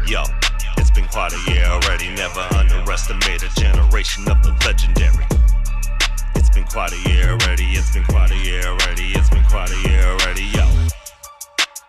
Yo, it's been quite a year already. Never underestimate a generation of the legendary. It's been quite a year already. It's been quite a year already. It's been quite a year already. Yo,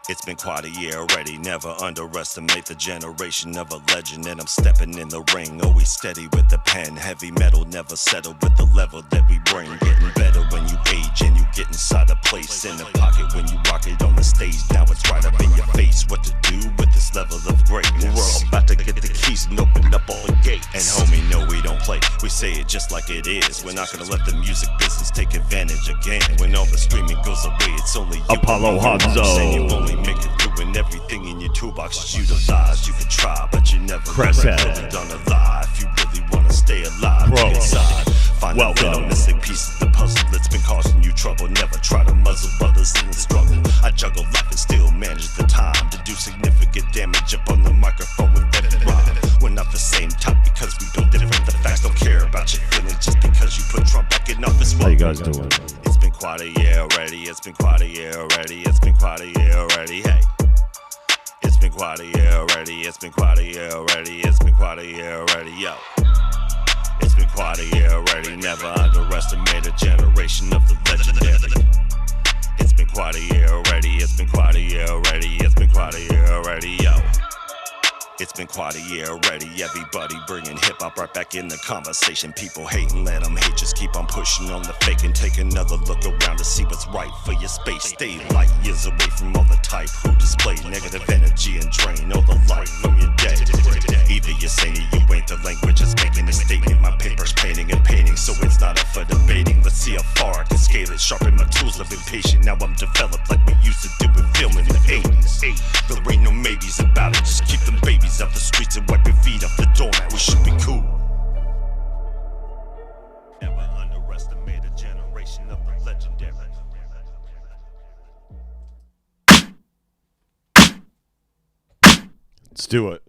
it's been quite a year already. Never underestimate the generation of a legend. And I'm stepping in the ring, always steady with the pen. Heavy metal, never settle with the level that we bring. Getting better when you age and you get inside a place. In the pocket when you rock it on the stage. Now it's right up in your face. What to do with this level of greatness? We're about to get the keys and open up all the gates. And homie, no, we don't play. We say it just like it is. We're not gonna let the music business take advantage again. When all the streaming goes away, it's only you. Apollo Hanzo. You only make it through, and everything in your toolbox is utilized. You can try, but you never really done a lie. If you really wanna stay alive, get inside. Find the little missing pieces, the puzzle that's been causing you trouble. Never try to muzzle others in the struggle. I juggle life and still manage the time to do significant damage up on the microphone with every rhyme. We're not the same type because we build different. The facts don't care about your feelings just because you put Trump back in office. How you guys doing? It's been quite a year already. It's been quite a year already. It's been quite a year already. Hey. It's been quite a year already. It's been quite a year already. It's been quite a year already. Yo. It's been quite a year already. Never underestimate a generation of the legendary. It's been quite a year already. It's been quite a year already. It's been quite a year already. Yo. It's been quite a year already. Everybody bringing hip-hop right back in the conversation. People hating, let them hate. Just keep on pushing on the fake and take another look around to see what's right for your space. Stay light years away from all the type who display negative energy and drain all the light from your day. Either you're saying you ain't, the language is making a statement. My paper's painting and painting, so it's not up for debating. Let's see how far I can scale it. Sharpen my tools, living patient. Now I'm developed like we used to do with film in the 80s. There ain't no maybes about it. Just keep them babies off the streets and wipe your feet off the doormat. We should be cool. Never underestimate a generation of the legendary. Let's do it.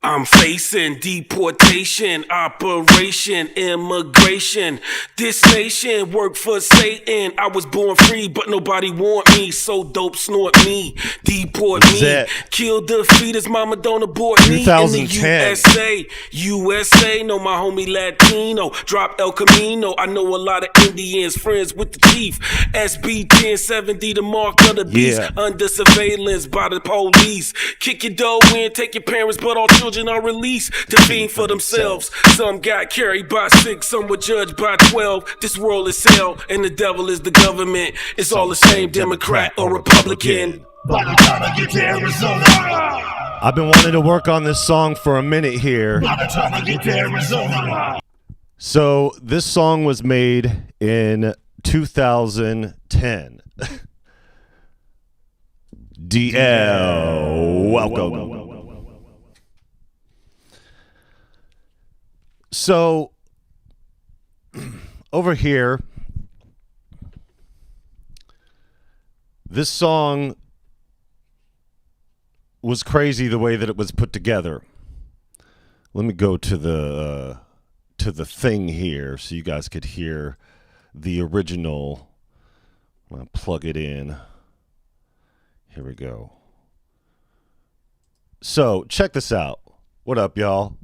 I'm facing deportation, operation, immigration. This nation worked for Satan. I was born free, but nobody want me. So dope, snort me, deport me. Kill the fetus, mama don't abort me. In the USA, know my homie Latino. Drop El Camino. I know a lot of Indians, friends with the chief. SB 1070, the mark of the beast. Under surveillance by the police. Kick your dough in, take your parents, but all children are released to fiend for themselves. Some got carried by 6, some were judged by 12. This world is hell, and the devil is the government. It's all the same, Democrat or Republican. By the time I get to Arizona, I've been wanting to work on this song for a minute here. By the time I get to Arizona. So this song was made in 2010. DL, welcome. So, over here, this song was crazy the way that it was put together. Let me go to the thing here so you guys could hear the original. I'm going to plug it in. Here we go. So, check this out. What up, y'all?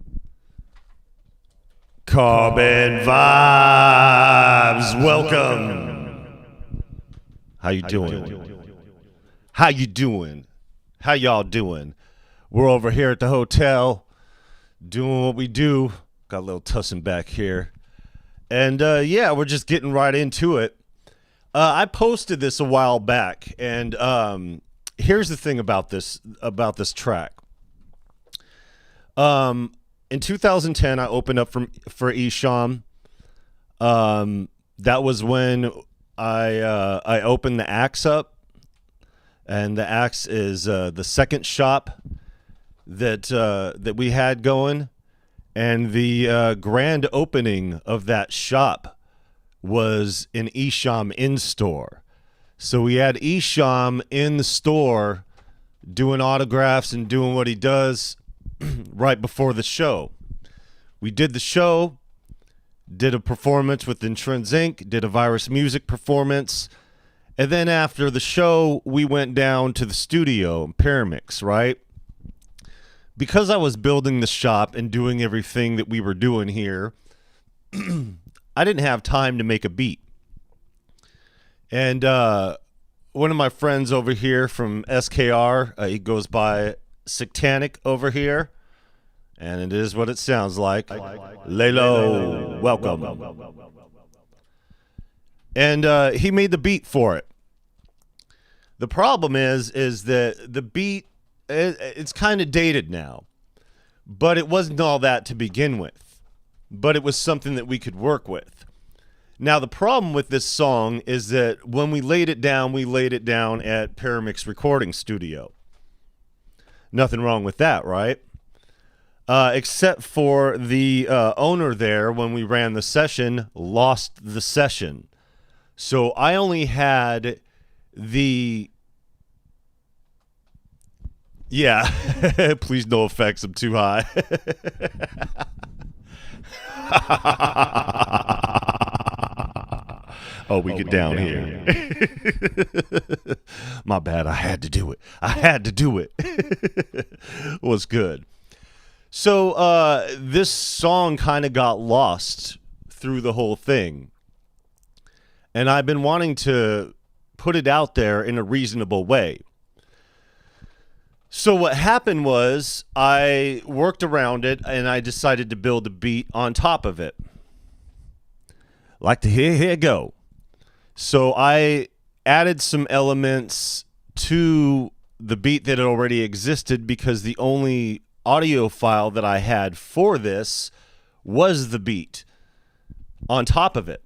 Carbon Vibes, welcome. How you doing? How you doing? How y'all doing? We're over here at the hotel doing what we do. Got a little tussing back here. And yeah, we're just getting right into it. I posted this a while back, and here's the thing about this track. In 2010, I opened up for Esham. That was when I opened the Axe up, and the Axe is the second shop that we had going, and the grand opening of that shop was in Esham in store. So we had Esham in the store doing autographs and doing what he does right before the show. We did the show, did a performance with Intrinsic, did a Virus Music performance. And then after the show, we went down to the studio, Paramix, right? Because I was building the shop and doing everything that we were doing here, I didn't have time to make a beat. And one of my friends over here from SKR, he goes by Sectanic over here, and it is what it sounds like. Lalo, welcome. And he made the beat for it. The problem is that the beat, it's kind of dated now, but it wasn't all that to begin with. But it was something that we could work with. Now, the problem with this song is that when we laid it down at Paramix Recording Studio. Nothing wrong with that, right? Except for the owner there, when we ran the session, lost the session. So I only had the... Yeah, please no effects, I'm too high. Oh, we get down here. My bad, I had to do it. Was good. So this song kind of got lost through the whole thing. And I've been wanting to put it out there in a reasonable way. So what happened was I worked around it and I decided to build a beat on top of it. Like to hear, here go. So I added some elements to the beat that already existed because the only audio file that I had for this was the beat on top of it.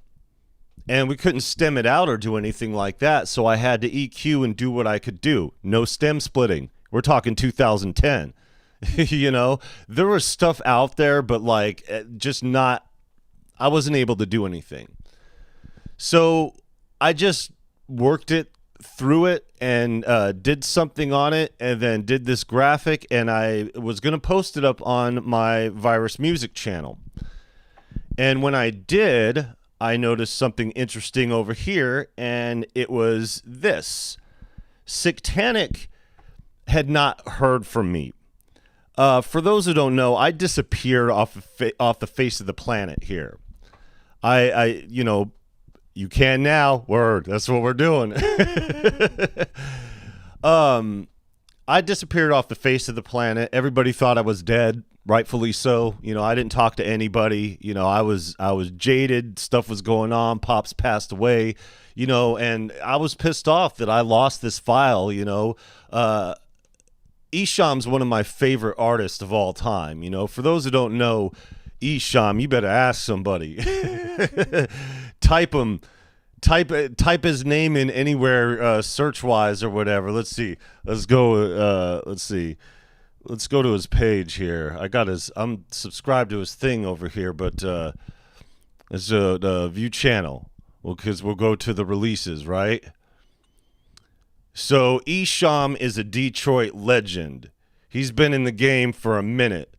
And we couldn't stem it out or do anything like that, so I had to EQ and do what I could do. No stem splitting. We're talking 2010. You know, there was stuff out there, but like just not, I wasn't able to do anything. So I just worked it through it and did something on it and then did this graphic, and I was going to post it up on my Virus Music channel. And when I did, I noticed something interesting over here, and it was this. Sectanic had not heard from me. For those who don't know, I disappeared off the face of the planet here. I you know, you can now. Word. That's what we're doing. I disappeared off the face of the planet. Everybody thought I was dead, rightfully so. You know, I didn't talk to anybody. You know, I was jaded. Stuff was going on. Pops passed away. You know, and I was pissed off that I lost this file. You know, Esham's one of my favorite artists of all time. You know, for those who don't know Esham, you better ask somebody. Type his name in anywhere search wise or whatever. Let's see. Let's go to his page here. I'm subscribed to his thing over here, but it's the view channel. Well, because we'll go to the releases, right? So Esham is a Detroit legend. He's been in the game for a minute.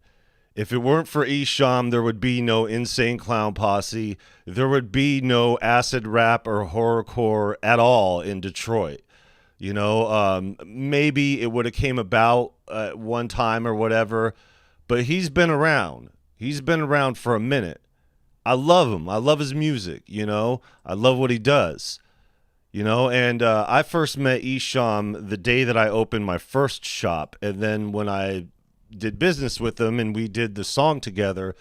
If it weren't for Esham, there would be no Insane Clown Posse. There would be no acid rap or horrorcore at all in Detroit. You know, maybe it would have came about at one time or whatever, but he's been around. He's been around for a minute. I love him. I love his music, you know. I love what he does, you know. And I first met Esham the day that I opened my first shop, and then when I did business with him and we did the song together,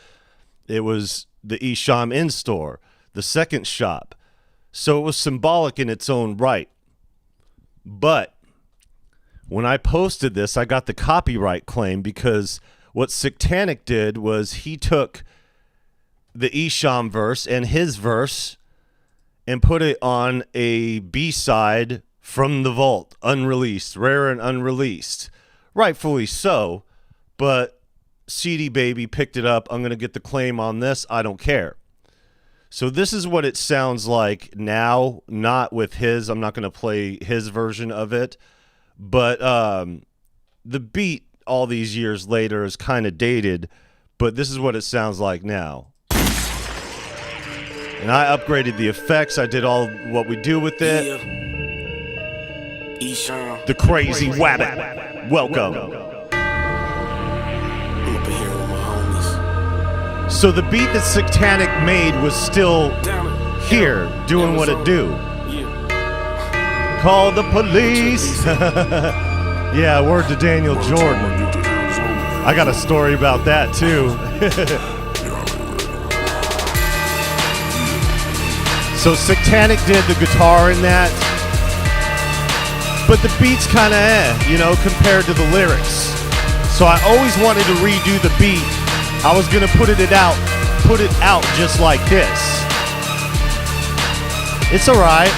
it was the Esham in-store, the second shop. So it was symbolic in its own right. But when I posted this, I got the copyright claim because what Sectanic did was he took the Esham verse and his verse and put it on a B-side from the vault, unreleased, rare and unreleased. Rightfully so. But CD Baby picked it up. I'm going to get the claim on this. I don't care. So this is what it sounds like now, not with his. I'm not going to play his version of it. But the beat all these years later is kind of dated. But this is what it sounds like now. And I upgraded the effects. I did all what we do with it. Yeah. Esham. The Crazy Wabbit. Welcome. I'm up in here with my homies. So the beat that Satanic made was still here, doing what it do. Yeah. Call the police. Yeah, word to Daniel Jordan. I got a story about that too. So Satanic did the guitar in that, but the beat's kind of compared to the lyrics. So I always wanted to redo the beat. I was gonna put it out just like this. It's alright.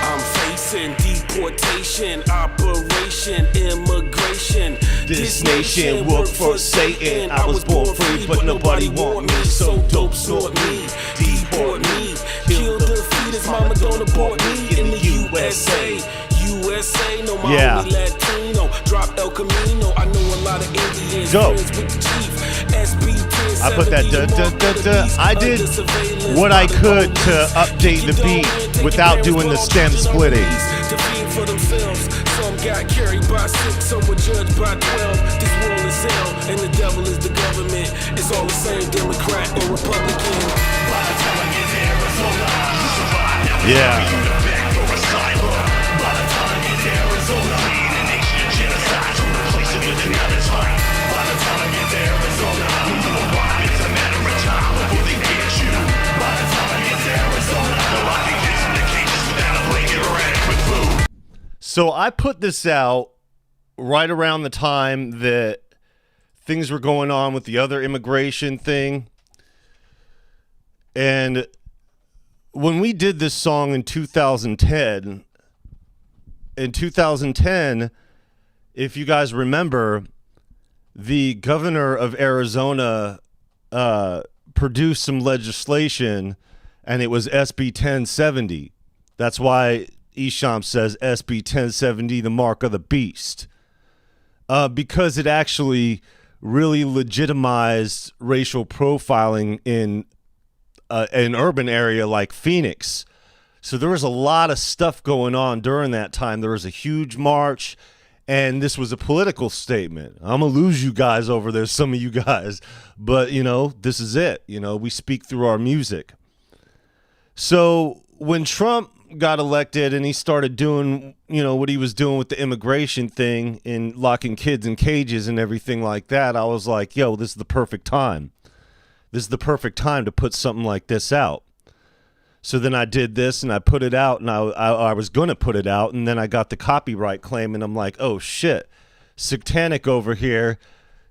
I'm facing deportation, operation, immigration. This nation work for Satan. I was born free, but nobody want me. So dope, snort me, deport me, kill the fetus. Mama don't abort me in the USA. USA, no mama Latino. Drop El Camino. I know a lot of Indians. Go. With the chief. I put that I did what I could to update the beat without doing the stem splitting. For themselves, some got carried by 6, some were judged by 12. This world is hell, and the devil is the government. It's all the same, Democrat or Republican. By the time I get to Arizona, you survive. Yeah. By the time I get to Arizona, lead a nation of genocide to replace it with another time. By the time I get to Arizona, you know why it's a matter of time before they get you. By the time I get to Arizona, nobody gets in the cages without a blanket or adequate food. So I put this out right around the time that things were going on with the other immigration thing. And when we did this song in 2010, if you guys remember, the governor of Arizona produced some legislation, and it was SB 1070. That's why Esham says SB 1070, the mark of the beast, because it actually really legitimized racial profiling in an urban area like Phoenix. So there was a lot of stuff going on during that time. There was a huge march, and this was a political statement. I'm going to lose you guys over there, some of you guys, but, this is it. We speak through our music. So when Trump got elected and he started doing, what he was doing with the immigration thing and locking kids in cages and everything like that, I was like, yo, this is the perfect time. This is the perfect time to put something like this out. So then I did this and I put it out, and I was going to put it out, and then I got the copyright claim, and I'm like, oh shit, Satanic over here,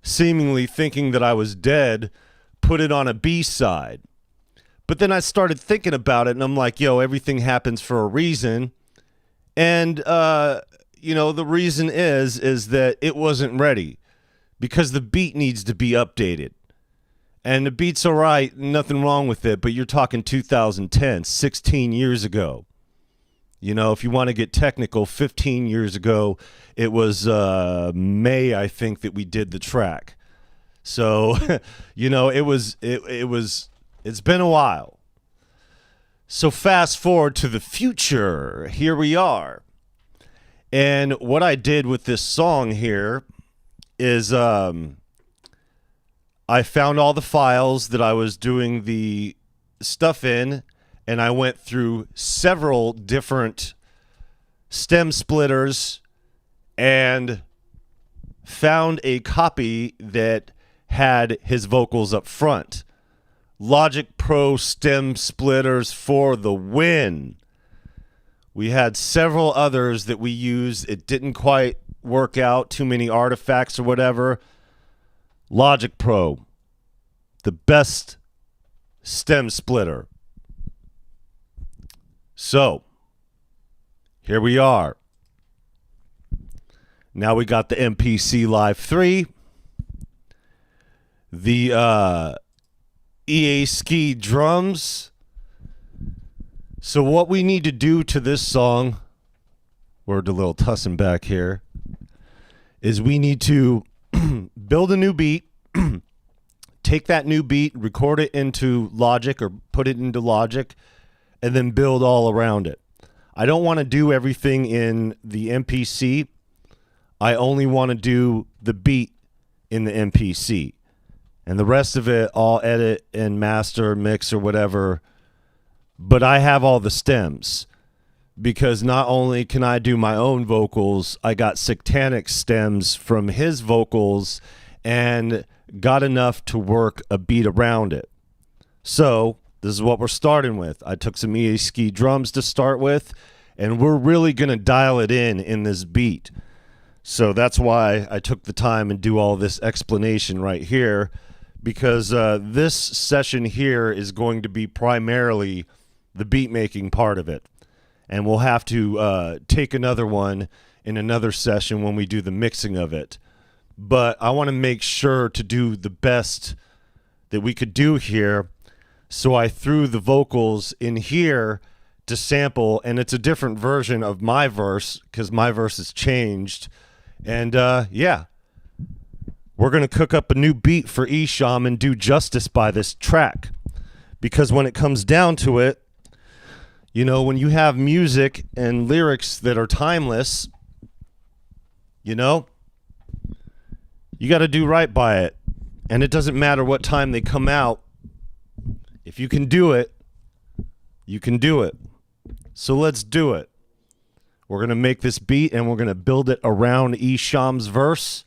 seemingly thinking that I was dead, put it on a B-side. But then I started thinking about it, and I'm like, yo, everything happens for a reason. And, the reason is that it wasn't ready because the beat needs to be updated. And the beat's all right, nothing wrong with it, but you're talking 2010, 16 years ago. If you want to get technical, 15 years ago, it was May, I think, that we did the track. So, it's been a while. So fast forward to the future. Here we are. And what I did with this song here is I found all the files that I was doing the stuff in, and I went through several different stem splitters and found a copy that had his vocals up front. Logic Pro stem splitters for the win. We had several others that we used. It didn't quite work out. Too many artifacts or whatever. Logic Pro, the best stem splitter. So, here we are. Now we got the MPC Live 3. The EA Ski drums. So what we need to do to this song, word to Lil Tussin back here, is we need to build a new beat, take that new beat, record it into Logic or put it into Logic, and then build all around it. I don't want to do everything in the MPC. I only want to do the beat in the MPC. And the rest of it, I'll edit and master, mix, or whatever. But I have all the stems. Because not only can I do my own vocals, I got Sectanic stems from his vocals and got enough to work a beat around it. So this is what we're starting with. I took some EA drums to start with, and we're really going to dial it in this beat. So that's why I took the time and do all this explanation right here, because this session here is going to be primarily the beat making part of it. And we'll have to take another one in another session when we do the mixing of it. But I want to make sure to do the best that we could do here. So I threw the vocals in here to sample, and it's a different version of my verse because my verse has changed. And yeah, we're going to cook up a new beat for Esham and do justice by this track. Because when it comes down to it, you know, when you have music and lyrics that are timeless, you know, you got to do right by it. And it doesn't matter what time they come out. If you can do it, you can do it. So let's do it. We're going to make this beat and we're going to build it around Esham's verse.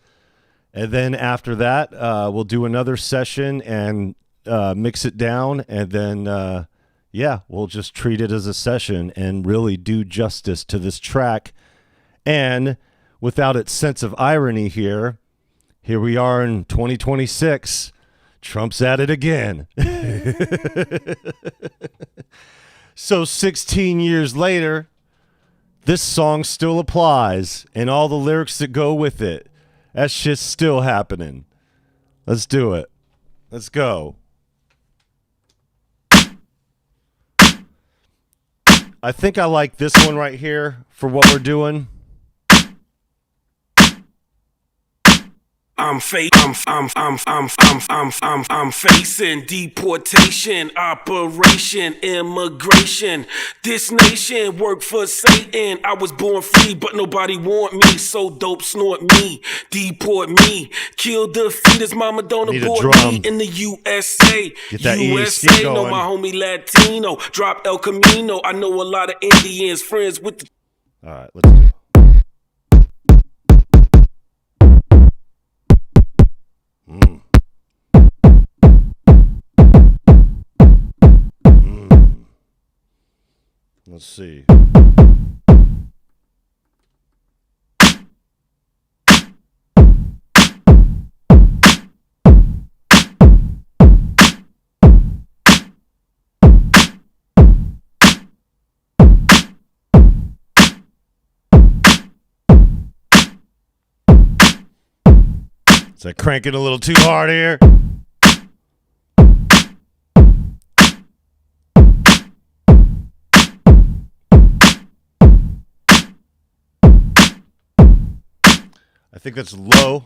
And then after that, we'll do another session and mix it down. And then, yeah, we'll just treat it as a session and really do justice to this track. And without its sense of irony here we are in 2026. Trump's at it again. So 16 years later, this song still applies and all the lyrics that go with it. That shit's still happening. Let's do it. Let's go. I think I like this one right here for what we're doing. I'm facing deportation, operation, immigration. This nation work for Satan. I was born free, but nobody want me. So dope, snort me, deport me, kill the fetus. Mama don't abort me in the USA. Get that USA, know my homie Latino. Drop El Camino. I know a lot of Indians, friends with the. All right, let's do it. Let's see. Is I cranking a little too hard here? I think that's low.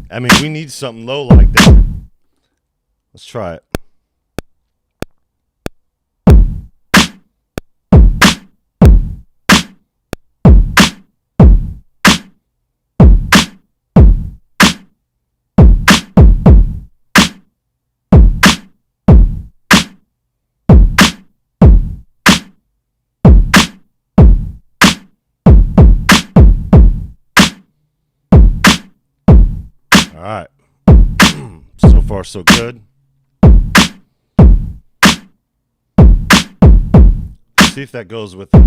I mean, we need something low like that. Let's try it. All right. So far, so good. See if that goes with it.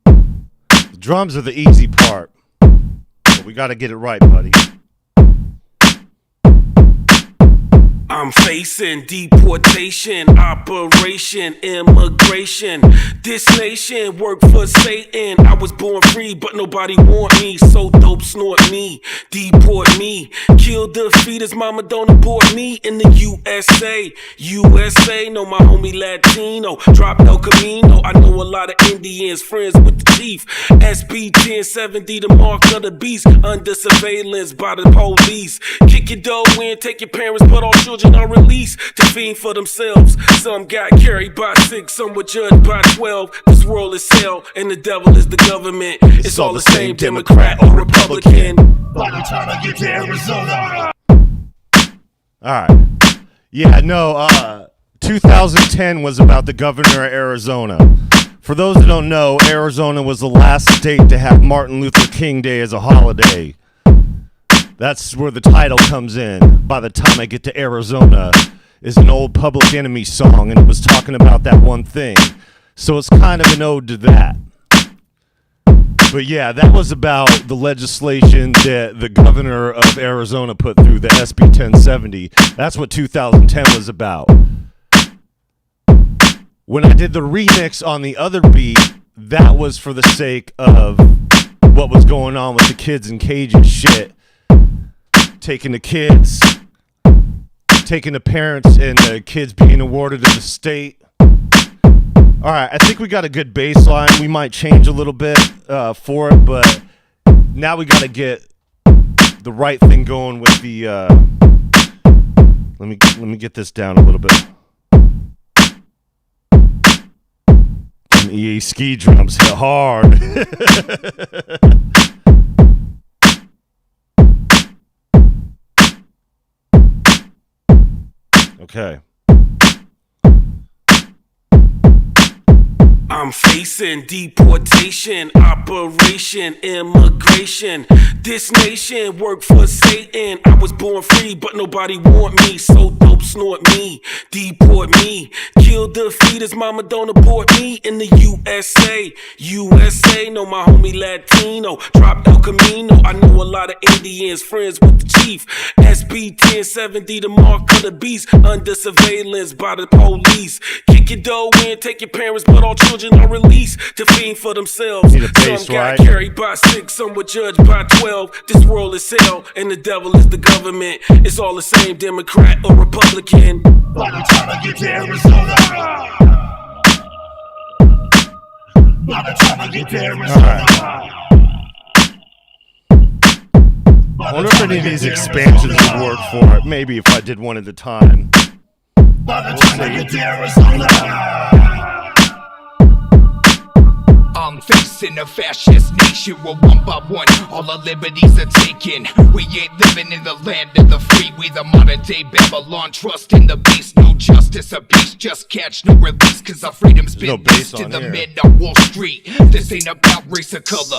The drums are the easy part, but we got to get it right, buddy. I'm facing deportation, operation, immigration. This nation work for Satan. I was born free, but nobody want me. So dope, snort me, deport me. Kill the fetus, mama don't abort me. In the USA, USA, know my homie Latino. Drop El Camino, I know a lot of Indians, friends with the chief. SB 1070, the mark of the beast. Under surveillance by the police. Kick your dough in, take your parents, but all children are released to fiend for themselves. Some got carried by 6, some were judged by 12. This world is hell, and the devil is the government. It's all the same, Democrat or Republican. By the time I get to Arizona. Alright. Yeah, no, 2010 was about the governor of Arizona. For those that don't know, Arizona was the last state to have Martin Luther King Day as a holiday. That's where the title comes in. By the time I get to Arizona is an old Public Enemy song, and it was talking about that one thing. So it's kind of an ode to that. But yeah, that was about the legislation that the governor of Arizona put through, the SB 1070. That's what 2010 was about. When I did the remix on the other beat, that was for the sake of what was going on with the kids in cages shit. Taking the kids, taking the parents, and the kids being awarded to the state. All right, I think we got a good baseline. We might change a little bit for it, but now we got to get the right thing going with the. Let me get this down a little bit. Them EA ski drums hit hard. Okay. I'm facing deportation, operation, immigration. This nation work for Satan. I was born free, but nobody want me. So dope, snort me, deport me. Kill the fetus, mama don't abort me. In the USA, USA, know my homie Latino. Drop El Camino, I know a lot of Indians, friends with the chief. SB 1070, the mark of the beast. Under surveillance by the police. Kick your dough in, take your parents, but all children are released to fiend for themselves. Bass, some got right? carried by 6, some were judged by 12. This world is hell, and the devil is the government. It's all the same, Democrat or Republican. By the time I get to Arizona. By the time I get to Arizona. I wonder if any of these expansions would work for it. Maybe if I did one at a time. By the time I get to Arizona. I'm facing a fascist nation where one by one all our liberties are taken. We ain't living in the land of the free. We the modern day Babylon, trust in the beast. No justice or peace, just catch, no release. Cause our freedom's been leased to the men on Wall Street. This ain't about race or color.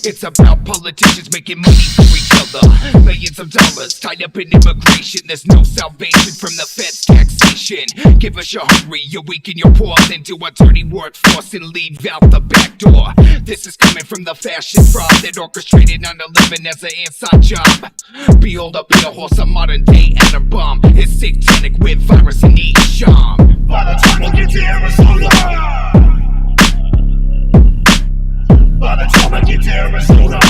It's about politicians making money for each other. Millions of dollars tied up in immigration. There's no salvation from the feds' taxation. Give us your hungry, you're weak and you're poor. Then do a dirty workforce and leave out the back door. This is coming from the fashion fraud that orchestrated 9/11 as an inside job. Behold up here, horse, a modern day atom bomb. It's satanic with virus and Esham. By the time I get to Arizona. By the time I get to Arizona.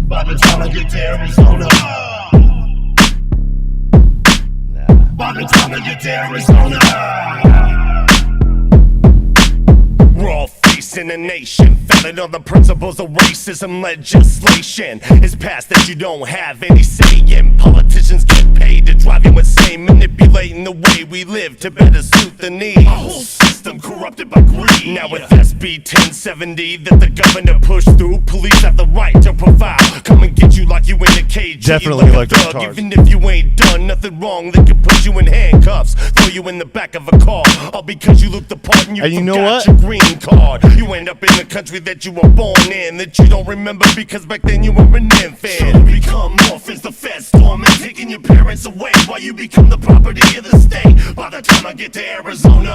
By the time I get to Arizona. By the time I get to Arizona. We're all facing a nation founded on the principles of racism legislation. It's past that you don't have any say in. Politicians get paid to drive you insane, manipulating the way we live to better suit the needs. Our whole system corrupted by greed. Now with SB 1070 that the governor pushed through, police have the right to profile. Come and get you like you in a cage. Definitely like a thug. the Even if you ain't done nothing wrong, they can put you in handcuffs, throw you in the back of a car, all because you look the part and you And you know forgot what? your green card. You end up in the country that you were born in, that you don't remember because back then you were an infant. Become orphans, the feds storm and taking your parents away while you become the property of the state. By the time I get to Arizona.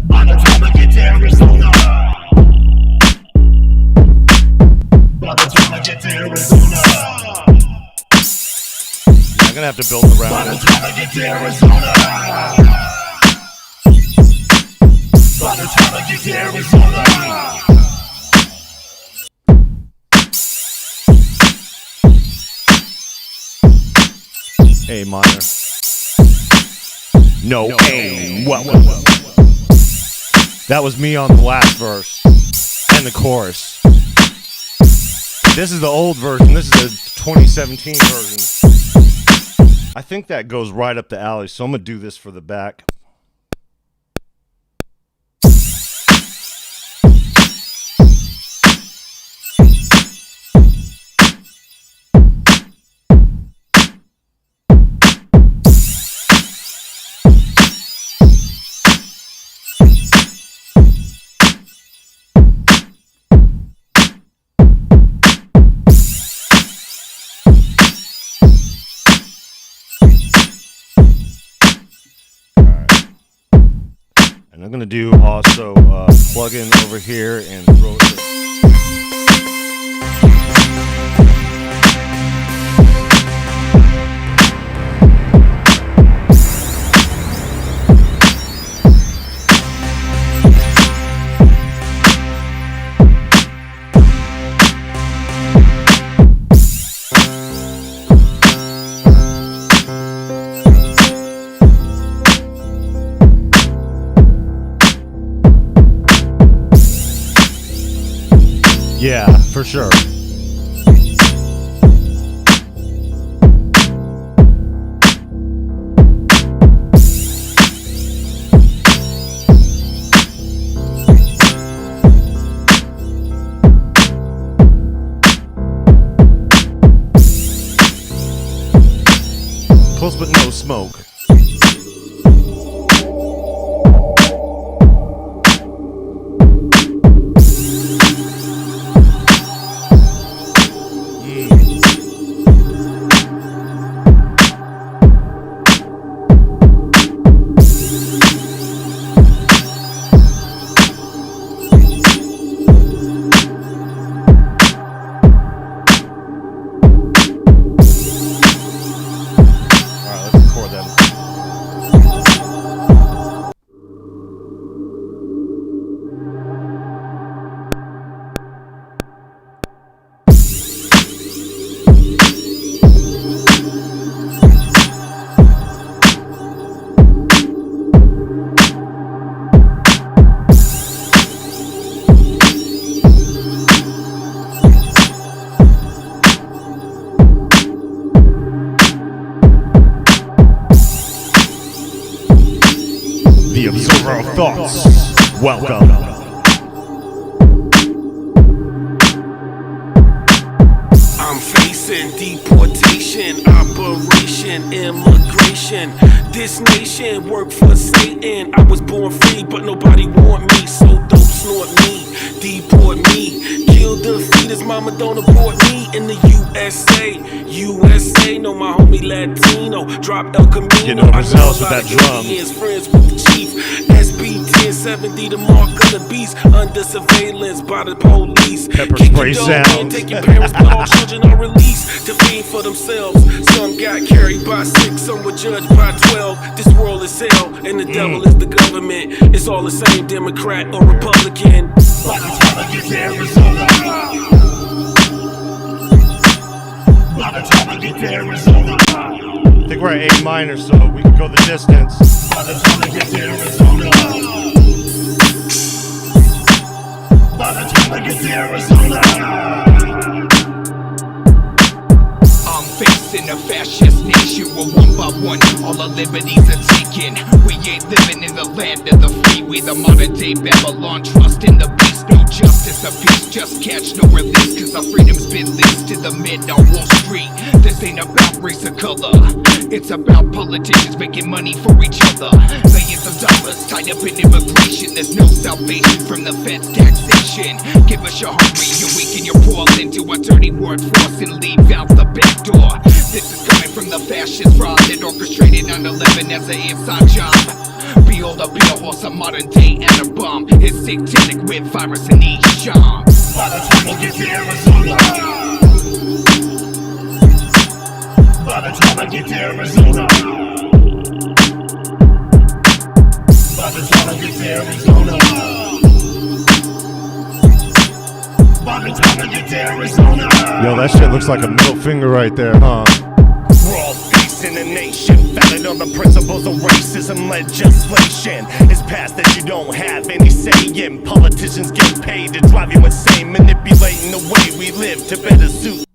By the time I get to Arizona. By the time I get to Arizona. gonna have to build around By the it. time I get to Arizona, by the time I get to Arizona, A minor. No A. Well, that was me on the last verse and the chorus. This is the old version. This is the 2017 version. I think that goes right up the alley, so I'm gonna do this for the back. And I'm gonna do also plug in over here and throw it. Yeah, for sure. Close but no smoke. The Observer of Thoughts. Welcome. I'm facing deportation, operation, immigration. This nation worked for Satan. I was born free, but nobody want me. So dope snort me, deport me. Kill the fetus, mama don't abort me. In the USA, know my homie Latino. Drop El Camino. Getting overzealous with that drum. Friends with the chief. SB 1070, the mark of the beast. Under surveillance by the police. Pepper Kick spray your door in, sounds. take your parents, but all children are released to feed for themselves. Some got carried by 6, some were judged by 12. This world is hell, and the devil is the government. It's all the same, Democrat or Republican. by the time I get to Arizona, by the time I get to Arizona, I think we're at A minor, so we can go the distance. by the time I get to Arizona, by the time I get to Arizona. I'm facing a fascist nation where one by one all our liberties are taken. We ain't living in the land of the free. We the modern day Babylon, trust in the beast. No justice or peace, just catch no release. Cause our freedom's been leased to the men on Wall Street. This ain't about race or color, it's about politicians making money for each other. Millions of dollars tied up in immigration. There's no salvation from the feds' taxation. Give us your hungry, your weak, and your poor into a dirty workforce and leave out the back door. This is coming from the fascist fraud that orchestrated 9/11 as an inside job. Behold a pale horse, a modern day atom bomb. It's satanic with virus and Esham. By the time I get to Arizona, by By the time I get to Arizona. By the time I get to Arizona. By the time I get to Arizona. Yo, that shit looks like a middle finger right there, huh? We're all facing a nation founded on the principles of racism legislation. It's past that you don't have any say in. Politicians get paid to drive you insane, manipulating the way we live to better suit.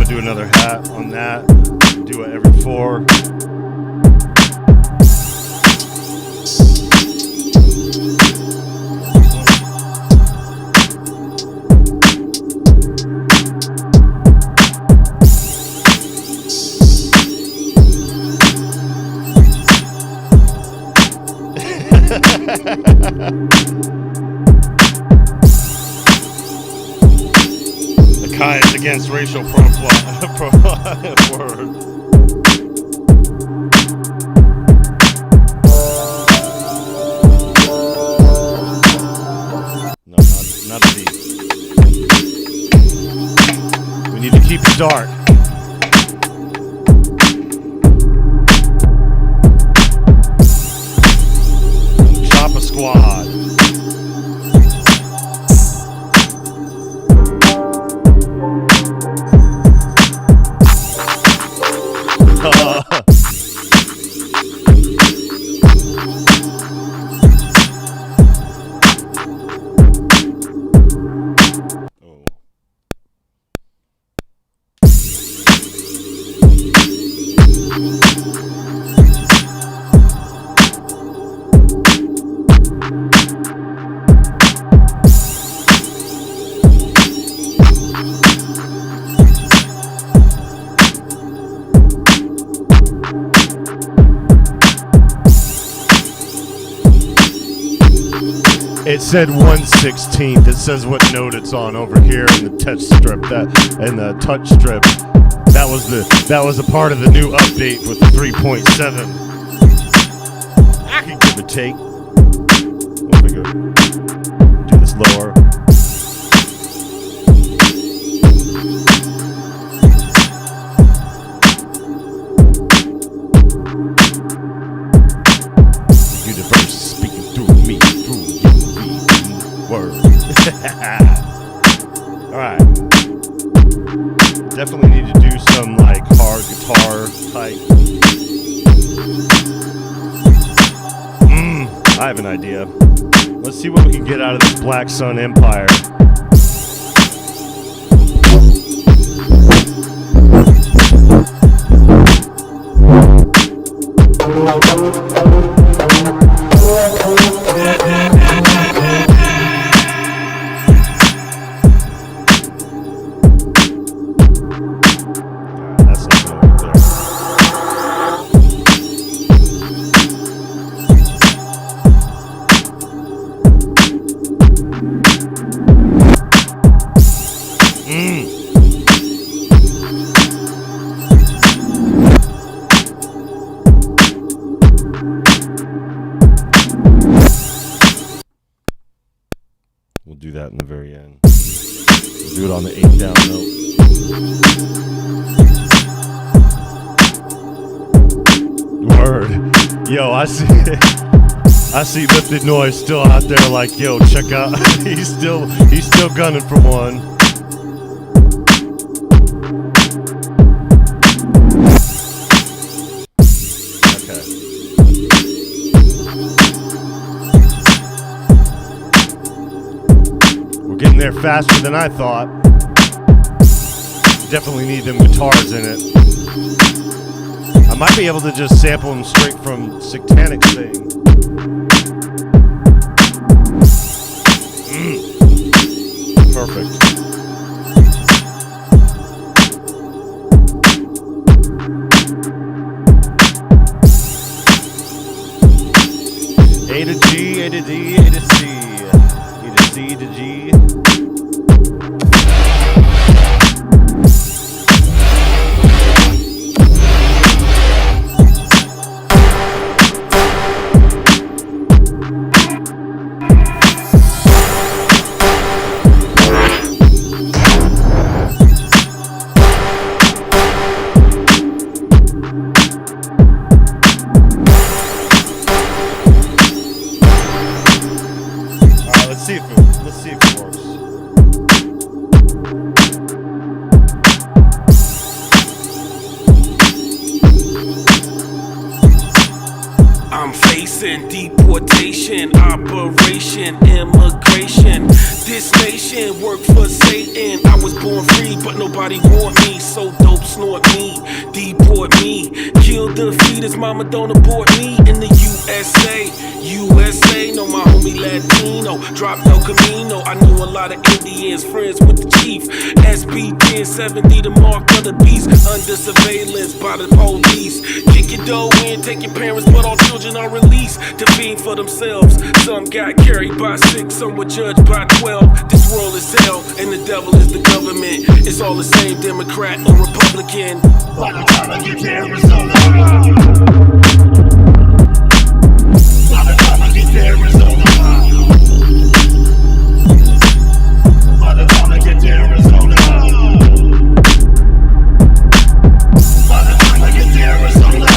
Another hat on that. Do it every 4. The Kai is against racial word. No, not a D. We need to keep it dark. Chopper Squad. It said 1/16. It says what note it's on over here in the touch strip. The touch strip. That was a part of the new update with the 3.7. I can give or take. Let me go do this lower. Universe speaking through me, through you. Word. Alright. Definitely need to do some like hard guitar type. I have an idea. Let's see what we can get out of this Black Sun Empire. We'll do that in the very end. We'll do it on the 8th down note. Word. Yo, I see Lifted Noise still out there like, yo, check out. he's still gunning for one. Getting there faster than I thought. Definitely need them guitars in it. I might be able to just sample them straight from Satanic thing. Perfect. A to D, A to C, E to C to G. Let's see if it works. I'm facing deportation, operation, immigration. This nation worked for Satan. I was born free, but nobody want me. So dope, snort me, deport me. Kill the fetus, mama don't abort me. In the USA, know my homie Latino. Drop no Camino, I know a lot of Indians, friends with the chief. SB 1070, the mark of the beast. Under surveillance by the police. Kick your dough in, take your parents, but all children are released to fiend for themselves. Some got carried by 6, some were judged by 12. This world is hell, and the devil is the government. It's all the same, Democrat or Republican. By the time I get to Arizona, by the time I get to Arizona, by the time I get to Arizona, by the time I get to Arizona,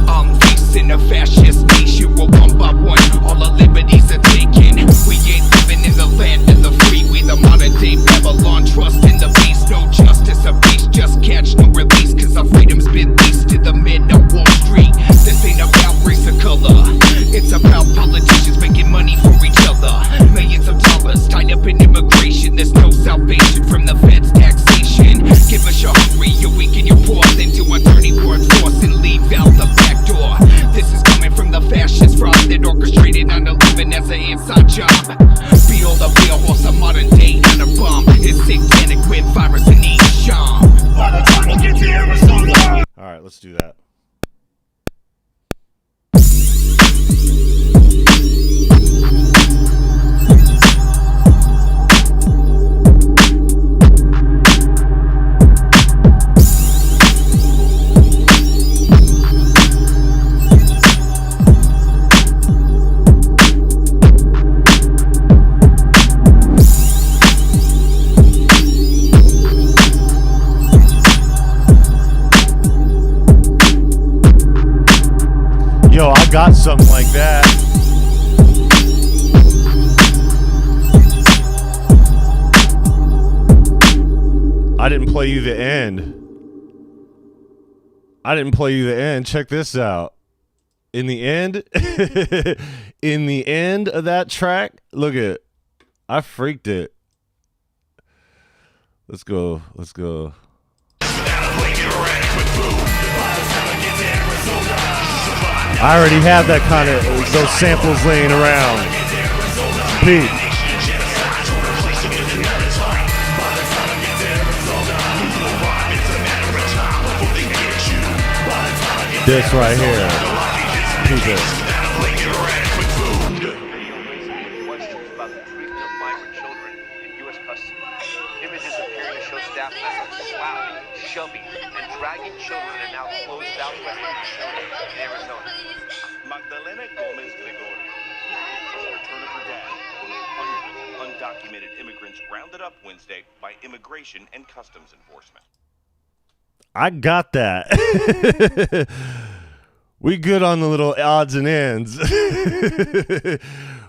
I'm facing a fascist nation where one by one all our liberties are taken. We ain't living in the land of the free. We the modern day Babylon, trust in the beast. No justice, a beast, just catch, no release. Cause our freedom's been leased to the men on Wall Street. This ain't about race or color, it's about politicians making money for each other. Millions of dollars tied up in immigration. There's no salvation from the feds' taxation. Give us your hungry, your weak, and your poor, then do a dirty workforce and leave out the back door. This is coming from the fascist fraud that orchestrated 9/11 as an inside job. Behold the real horse, a modern day and a bomb. It's satanic with virus and Esham. by the time I get to Arizona. All right, let's do that. Yo, I got something like that. I didn't play you the end. Check this out. In the end, in the end of that track, look at it. I freaked it. Let's go. I already have that kind of those samples laying around. Pete. This right here. Pete. Questions about the treatment of migrant children in U.S. custody. Images appearing to show staff members slapping, shoving, and dragging children in now closed Southwest in Arizona. Magdalena Gomez Gregorio, the return of her dad, one of 100 undocumented immigrants rounded up Wednesday by Immigration and Customs Enforcement. I got that. We good on the little odds and ends.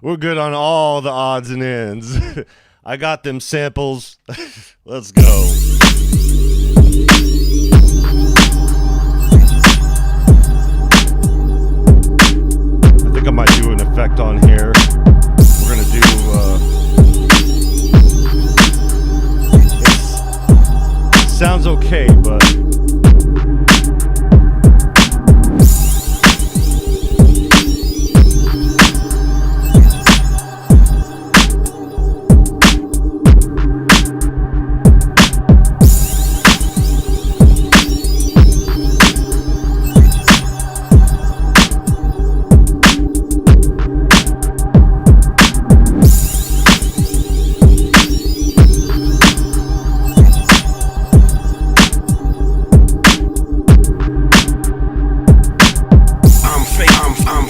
We're good on all the odds and ends. I got them samples. Let's go. I think I might do an effect on here. We're gonna do it sounds okay, but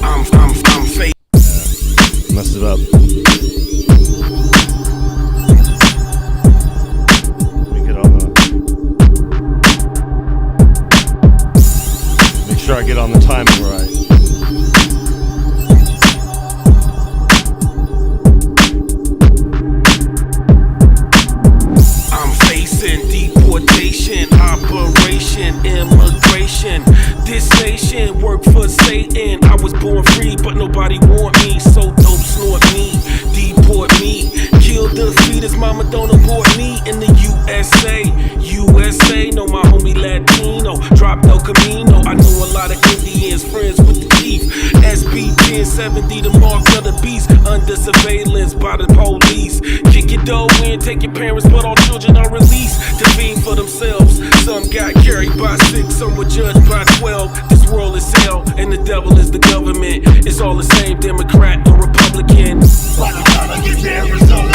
I'm fake. Messed it up. Let me get on the. Make sure I get on the timing right. I'm facing deportation, operation, immigration. This nation work for Satan. I was born free, but nobody want me. So dope, snort me, deport me. Kill the fetus, mama don't abort me. In the USA, know my homie Latino. Drop no Camino. I know a lot of Indians, friends with the thief. SB 1070, the mark of the beast. Under surveillance by the police. Kick your dough in, take your parents, but all children are released to feed for themselves. Some got carried by 6, some were judged by 12. This world is hell, and the devil is the government. It's all the same, Democrat or Republican. By the time I get to Arizona,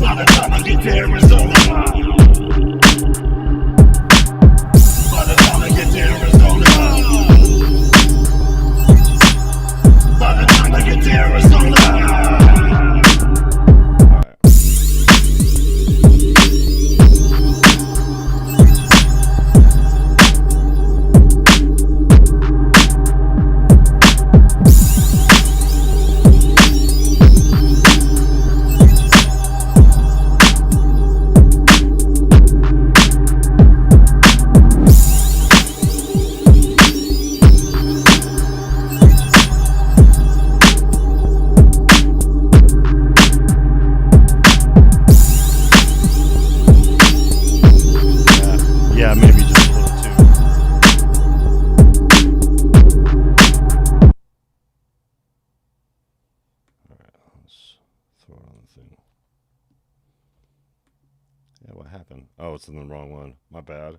by the time I get to Arizona, by the time I get to Arizona, by the time I get to Arizona. Yeah, maybe just a little too. Alright, let's throw it on the thing. Yeah, what happened? Oh, it's in the wrong one. My bad.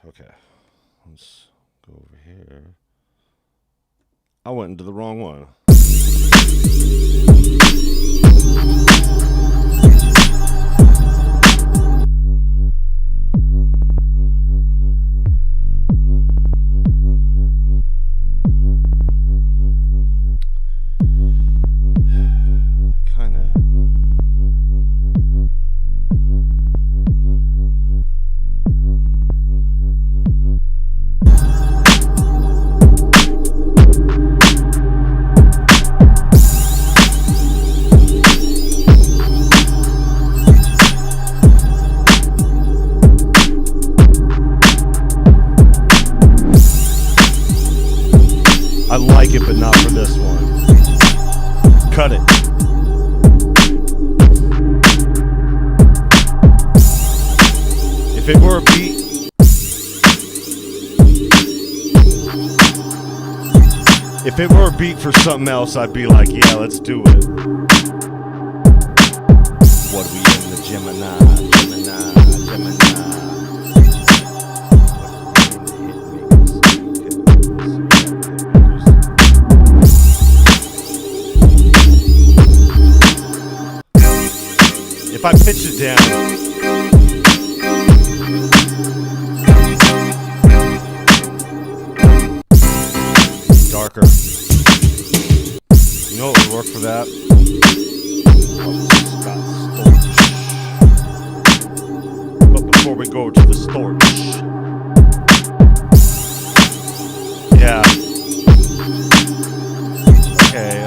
Okay, let's go over here. I went into the wrong one. I like it, but not for this one. Cut it. If it were a beat, if it were a beat for something else, I'd be like, yeah, let's do it. What are we in the Gemini? If I pitch it down, darker. You know what would work for that? But before we go to the storage, yeah. Okay.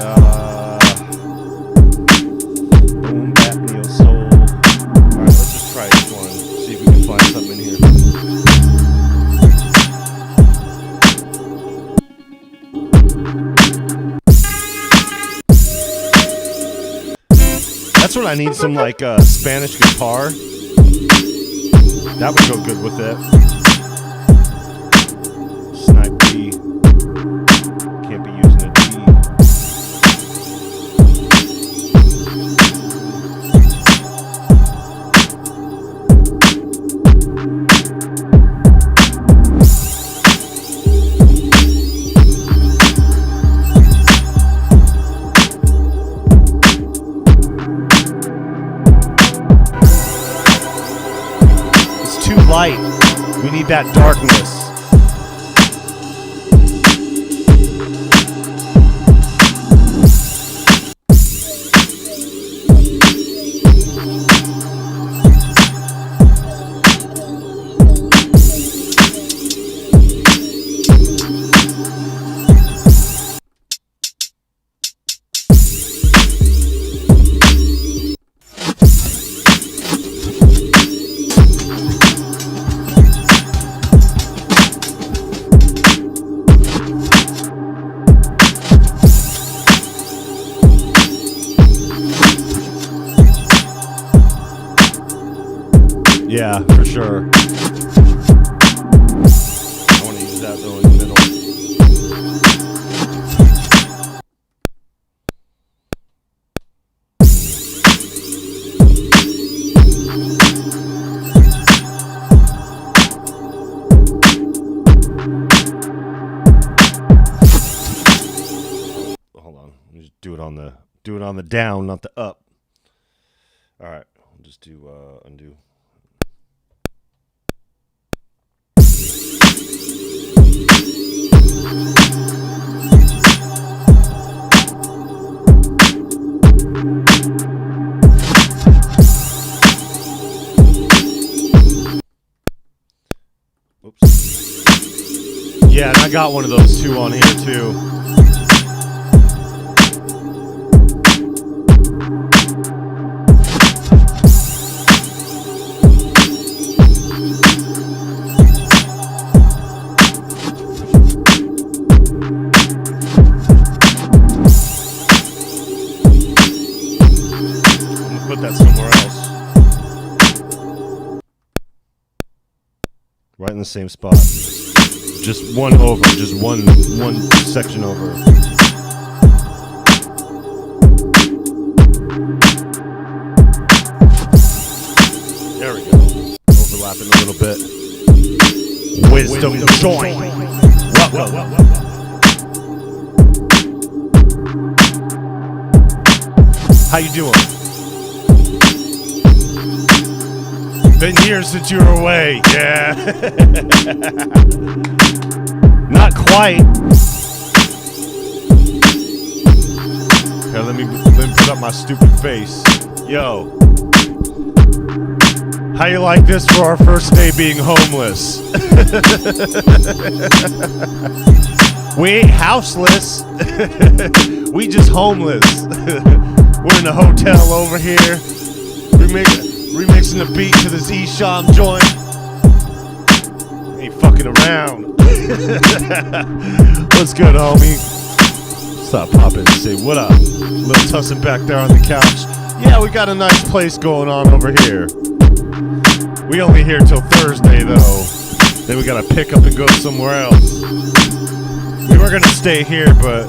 Boom, bat, neo soul. All right, let's just try this one. See if we can find something in here. That's when I need some like Spanish guitar. That would go good with it. Snipe D. Can't be using a D. too light. We need that darkness. Yeah, for sure. I want to use that though in the middle. Hold on. Let me just do it on the down, not the up. All right. I'll just do undo. Oops. Yeah, and I got one of those two on here too. Put that somewhere else. Right in the same spot. Just one over. Just one section over. There we go. Overlapping a little bit. Wisdom joint. Welcome. How you doing? Been years since you were away, yeah. Not quite. Here, let me put up my stupid face. Yo. How you like this for our first day being homeless? We ain't houseless. We just homeless. We're in a hotel over here. Remixing the beat to this Esham joint. Ain't fucking around. What's good, homie? Stop popping and say what up. Little tussing back there on the couch. Yeah, we got a nice place going on over here. We only here till Thursday though. Then we gotta pick up and go somewhere else. We were gonna stay here, but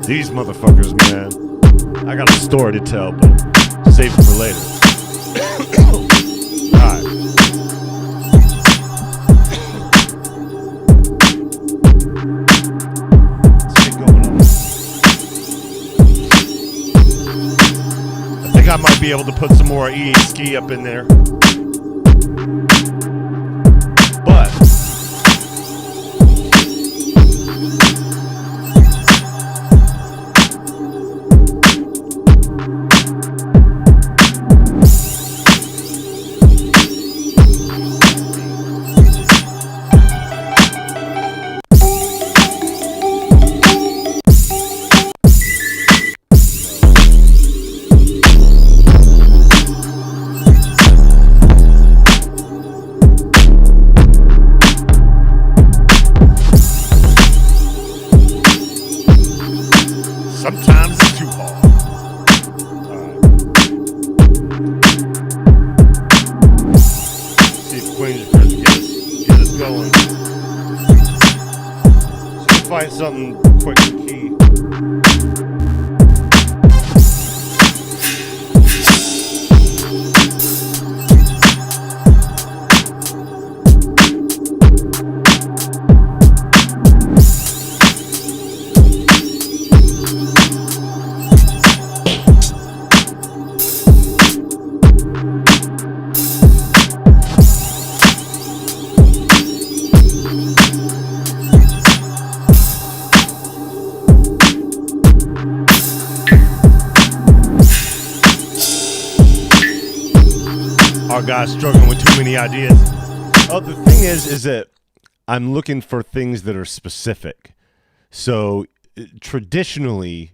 these motherfuckers, man. I got a story to tell, but save it for later. Alright. Let's get going on. I think I might be able to put some more EA Ski up in there. But sometimes it's too hard. See if Queensbridge get us going. So we'll find something quick and key. our guy's struggling with too many ideas. Oh, the thing is that I'm looking for things that are specific. So traditionally,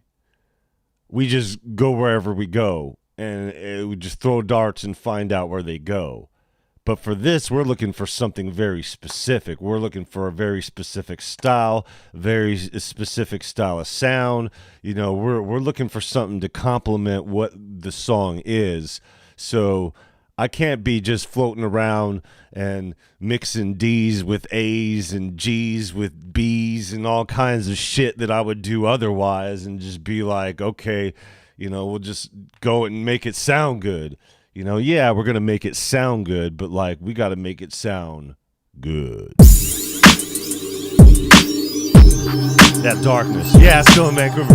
we just go wherever we go, and we just throw darts and find out where they go. But for this, we're looking for something very specific. We're looking for a very specific style, very specific style of sound. You know, we're looking for something to complement what the song is. So I can't be just floating around and mixing D's with A's and G's with B's and all kinds of shit that I would do otherwise, and just be like, okay, you know, we'll just go and make it sound good. You know, yeah, we're going to make it sound good, but, like, we got to make it sound good. That darkness. Yeah, still in Vancouver.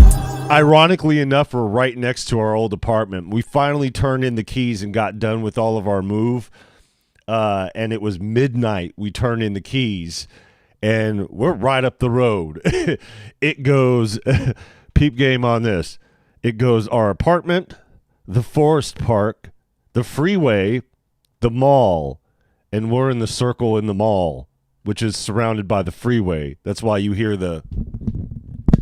Ironically enough, we're right next to our old apartment. We finally turned in the keys and got done with all of our move, and it was midnight. We turned in the keys, and we're right up the road. It goes, peep game on this. It goes our apartment, the forest park, the freeway, the mall, and we're in the circle in the mall, which is surrounded by the freeway. That's why you hear the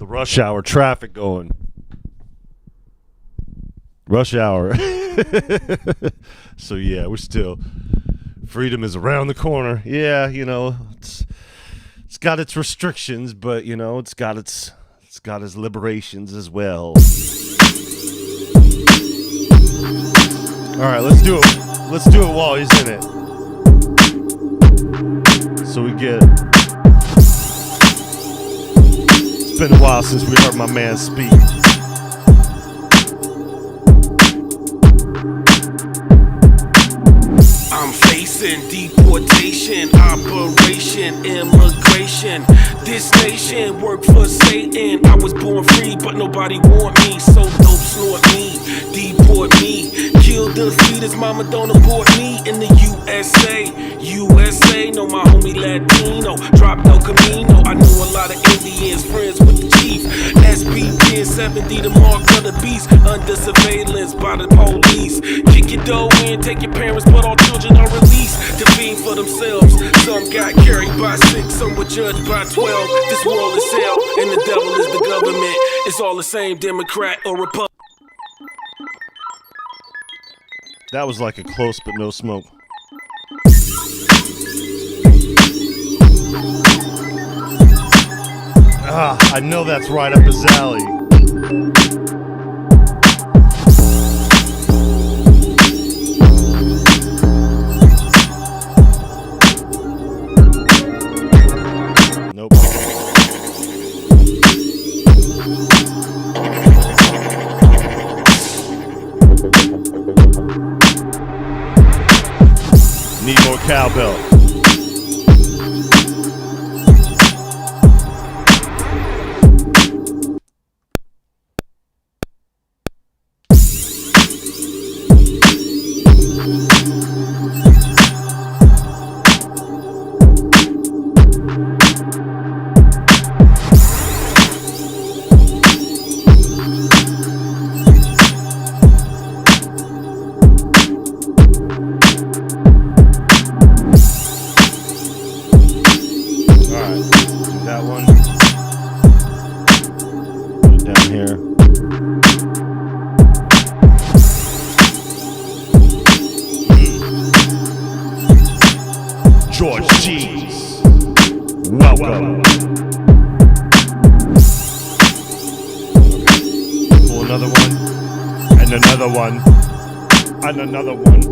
rush hour traffic going. Rush hour. So yeah, we're still, freedom is around the corner. Yeah, you know, it's got its restrictions, but you know, it's got its liberations as well. All right, let's do it. Let's do it while he's in it. So we get. It's been a while since we heard my man speak. I'm facing deportation, operation, immigration. This nation worked for Satan. I was born free, but nobody want me. So dope snort me, deport me. Kill the fetus, mama don't abort me. In the USA, know my homie Latino. Drop El Camino, I know a lot of Indians, friends with the chief. SB 1070, the mark of the beast. Under surveillance by the police. Kick your dough in, take your parents, but all children are released to feed for themselves. Some got carried by 6, some were judged by 12. This world is hell, and the devil is the government. It's all the same, Democrat or Republican. That was like a close but no smoke. I know that's right up his alley. Nope. Need more cowbell. Welcome. Pull another one, and another one, and another one.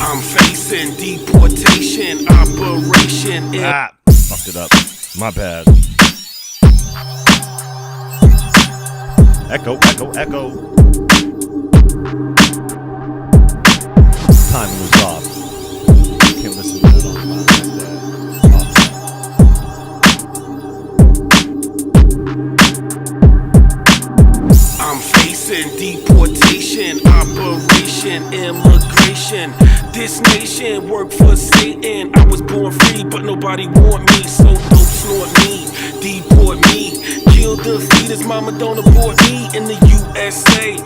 I'm facing deportation, operation. Fucked it up. My bad. Echo, echo, echo. Timing was off. Can't listen to it on the line like that. I'm facing deportation, operation, immigration. This nation worked for Satan. I was born free, but nobody want me. So dope snort me, deport me. Kill the fetus, mama don't abort me. In the USA,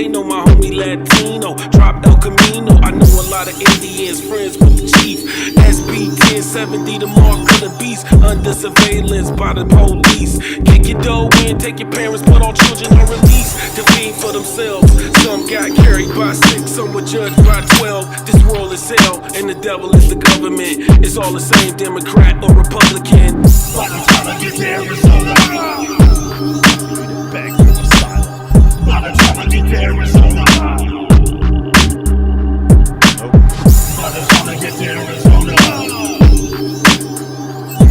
know my homie Latino. Drop El Camino, I know a lot of Indians, friends with the chief. SB 1070, the mark of the beast. Under surveillance by the police. Kick your dough in, take your parents, but all children are released to feed for themselves. Some got carried by 6, some were judged by 12. This world is hell, and the devil is the government. It's all the same, Democrat or Republican. By the time I get to Arizona, back to the silent. By the time I get to Arizona, by the time I get to Arizona,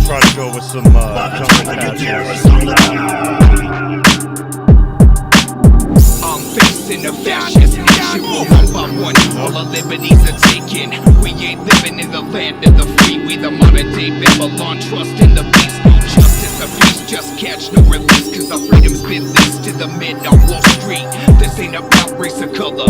Try to go with some jungle patches. I'm facing a fascist nation where one by one all our liberties are taken. We ain't living in the land of the free. We the modern day Babylon, trust in the beast. No justice, a peace, just catch, no release. Cause our freedom's been leased to the men on Wall Street. This ain't about race or color,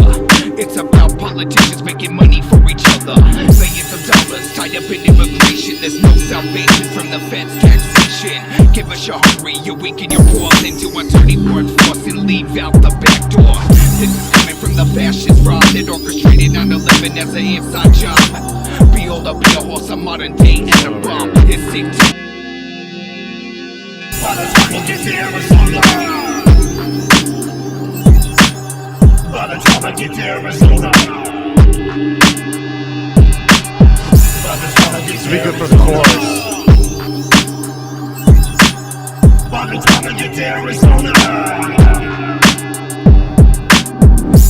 it's about politicians making money for each other. Billions of dollars tied up in immigration. There's no salvation from the feds' taxation. Give us your hungry, your weak, and your poor. Then do a dirty workforce and leave out the back door. This is coming from the fascist fraud that orchestrated 9/11 as an inside job. Behold, I'll be a horse, a modern day atom bomb. It's sick. by the time I get to Arizona, by the time I get to Arizona, by the time I get to Be good for the chorus. By the time I get to Arizona,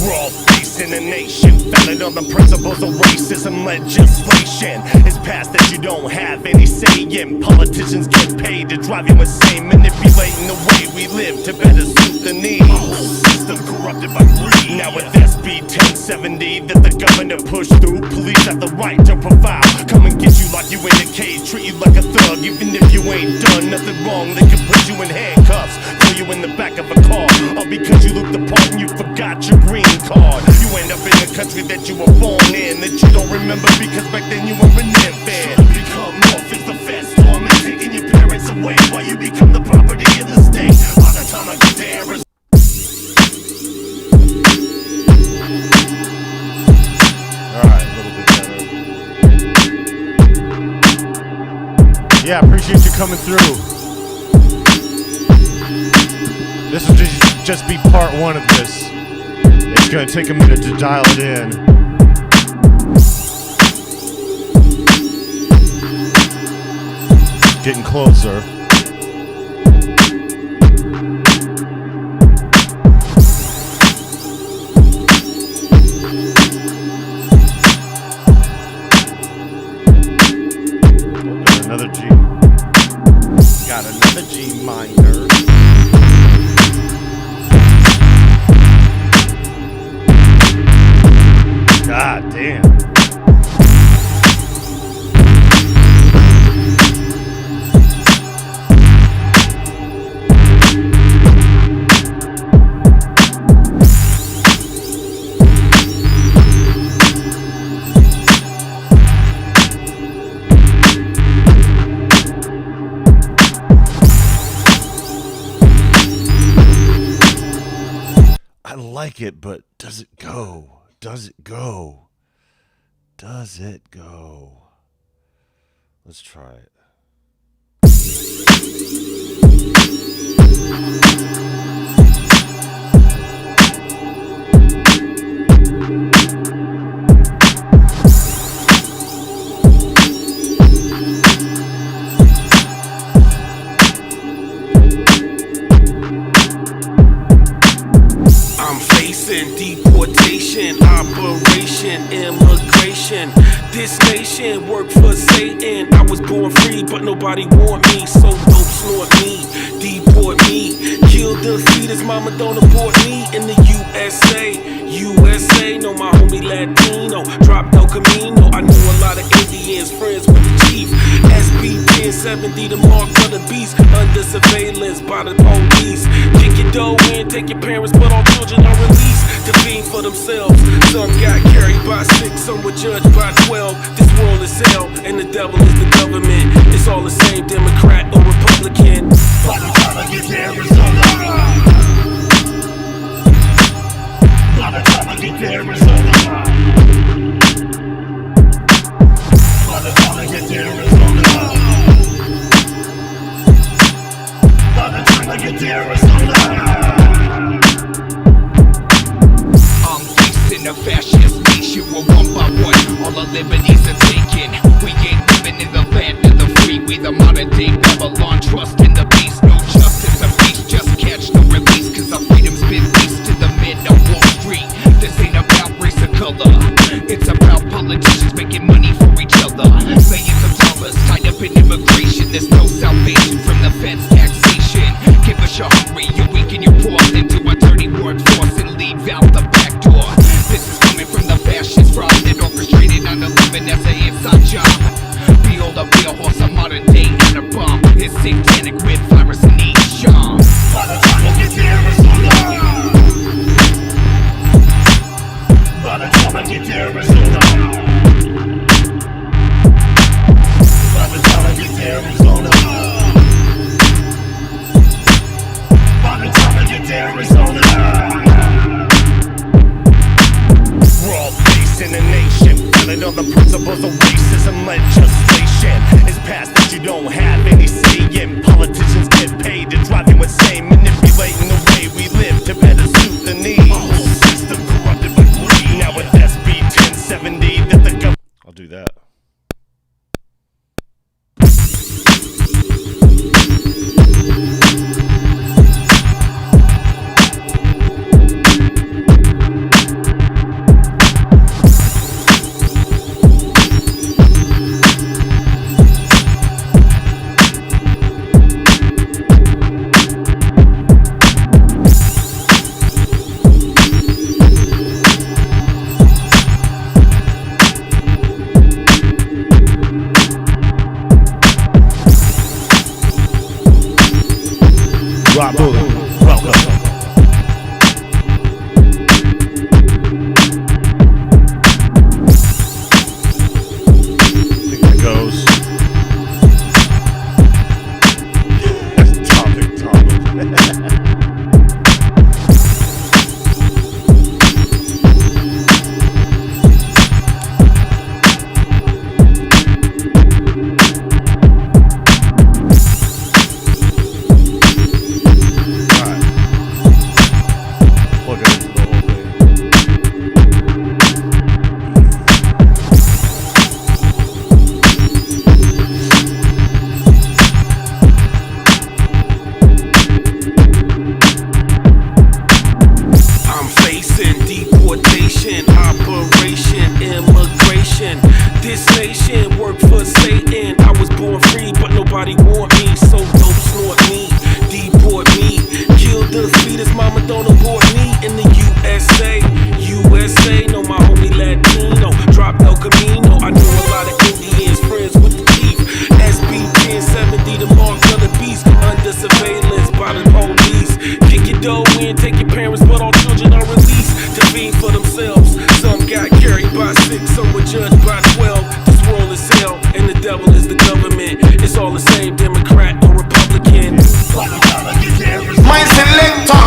We're all facing a nation founded on the principles of racism legislation. It's past that you don't have any say in. Politicians get paid to drive you insane, manipulating the way we live to better suit the needs. whole system corrupted by greed. Now with SB 1070 that the governor pushed through, police have the right to profile. Come and get you like you in a cage, treat you like a thug. Even if you ain't done nothing wrong, they can put you in handcuffs, throw you in the back of a car, all because you looked the part and you forgot your green card. You end up in a country that you were born in, that you don't remember because back then you were an infant. Become morph is the fast storm and taking your parents away while you become the property of the state. By the time I get to Arizona, Alright, a little bit better. Yeah, appreciate you coming through. This will just be part one of this. It's gonna take a minute to dial it in. Getting closer. Another G. Got another G minor. God damn. I like it, but does it go? Does it go? Does it go? Let's try it. I'm facing deportation, operation, immigration. This nation work for Satan. I was born free, but nobody want me. So dope snort me, deport me. Kill the fetus, mama don't abort me. In the USA, know my homie Latino. Drop El Camino, I know a lot of Indians, friends with the chief. SB 1070, the mark of the beast. Under surveillance by the police. Kick your dough in, take your parents, but all children are released to feed for themselves. Some got carried by 6, some were judged by 12. This world is hell, and the devil is the government. It's all the same, Democrat or Republican. By the time I get to Arizona, by the time I get to Arizona, by the time I get to Arizona, by the time I get to Arizona, I'm facing a fascist nation where one by one all our liberties are taken. We ain't living in the land of the free. We the modern day Babylon, trust in the beast. No justice or peace, just catch no release. Cause our freedom's been leased to the men of Wall Street. This ain't about race or color, it's about politicians making money for each other. Millions of dollars tied up in immigration. There's no salvation from the feds' taxation. Give us your hungry, your weak and your poor into a dirty workforce and leave out the back door. This is coming from the fascist fraud that orchestrated 9/11 as an inside job. Behold a real horse, a modern day Anabomb. It's satanic with virus and Esham. by the time I get to Arizona, by the time I get to Arizona, by the time I get to Arizona, by the time I get to Arizona, We're all facing a nation, building on the principles of racism legislation. It's past that you don't have any say in. Politicians get paid to drive you insane, manipulating the way we live to better suit the needs. our whole system corrupted by greed. Now with SB 1070 that the government I'll do that. Rock Bullet, welcome. I think that goes. That's topic. Plug it into the whole thing. I'm facing deportation, operation, immigration. This nation worked for Satan. I was born free, but nobody want me. So dope snort me, deport me. Kill the fetus, mama don't abort me. In the USA, know my homie Latino. Drop El Camino, I know a lot of Indians, friends with the chief. SB 1070, the mark of the beast. Under surveillance by the police. Kick your dough in, take your parents, but all children are released to feed for themselves. Some got carried by 6, some were judged by 12. This world is hell, and the devil is the government. It's all the same, Democrat or Republican. by the time I get to Arizona, My selector.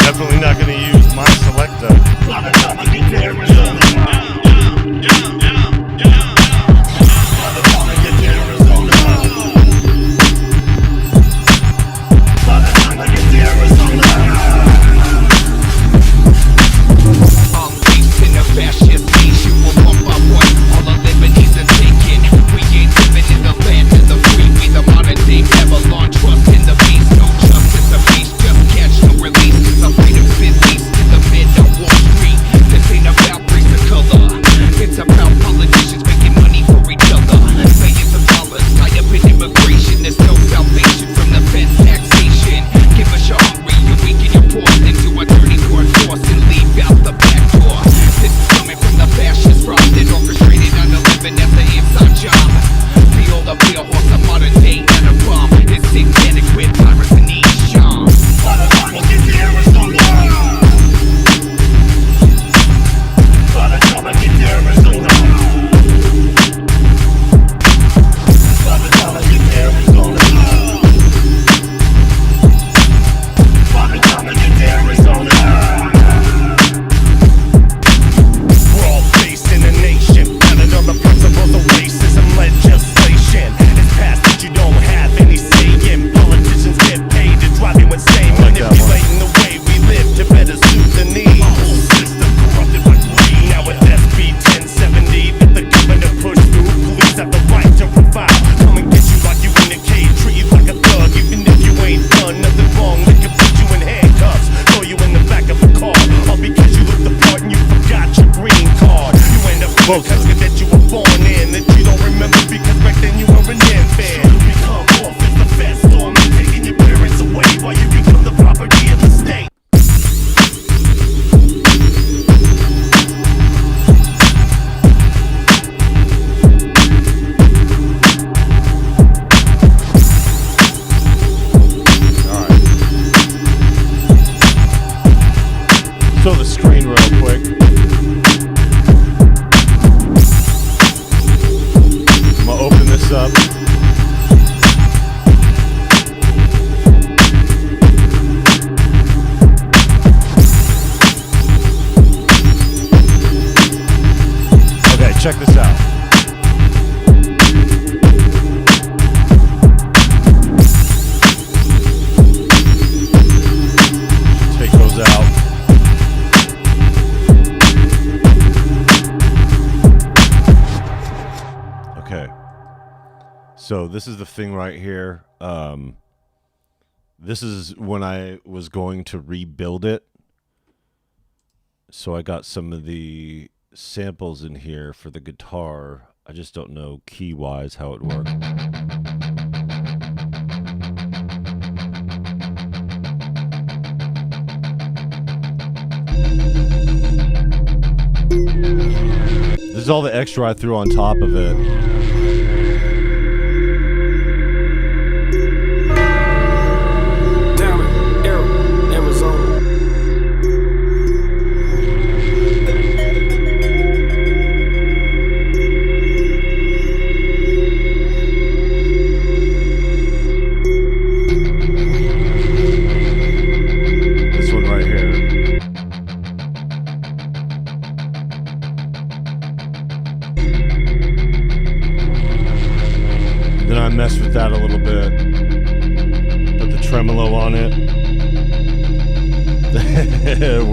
Definitely not going to use my selector. by the time I get to Arizona, by the time I get to Arizona, by the time I get to Arizona. I'm facing a fascist nation where one by one all our liberties are taken. We ain't living in the land of the free. We the modern day Babylon, trust in the beast. No up. Okay, check this out. Take those out. Okay. So this is the thing right here. This is when I was going to rebuild it. So I got some of the samples in here for the guitar. I just don't know key-wise how it works. This is all the extra I threw on top of it. Mess with that a little bit. Put the tremolo on it.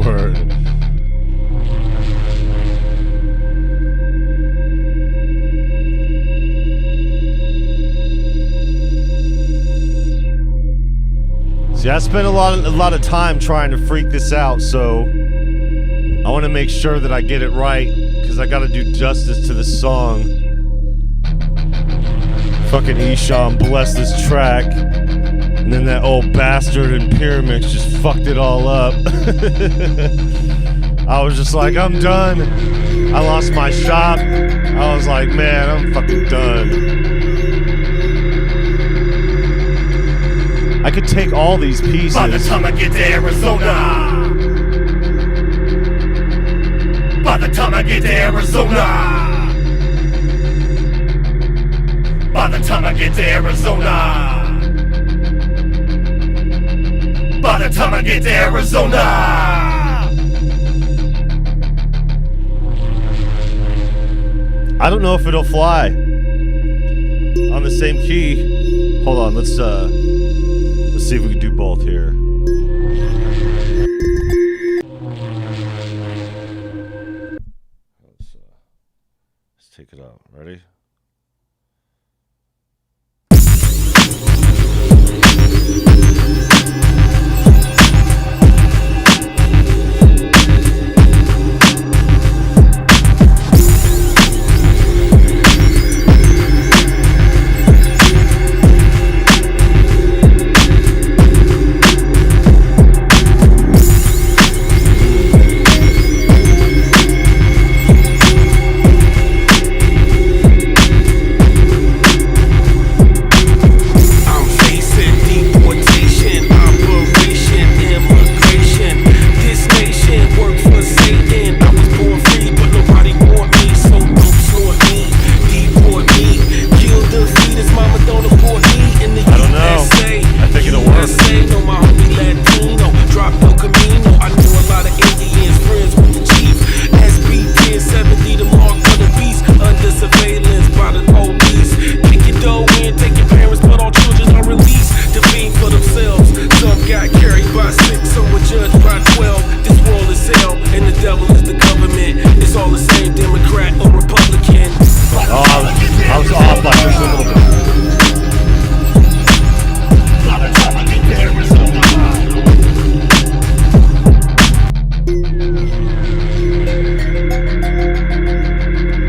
Word. See, I spent a lot of time trying to freak this out, so I want to make sure that I get it right, because I got to do justice to this song. Fucking Esham bless this track, and then that old bastard in Pyramix just fucked it all up. I was just like, I'm done. I lost my shop. I was like, man, I'm fucking done. I could take all these pieces. By the time I get to Arizona. By the time I get to Arizona. By the time I get to Arizona. By the time I get to Arizona. I don't know if it'll fly on the same key. Hold on, let's see if we can do both here. Let's take it out. Ready?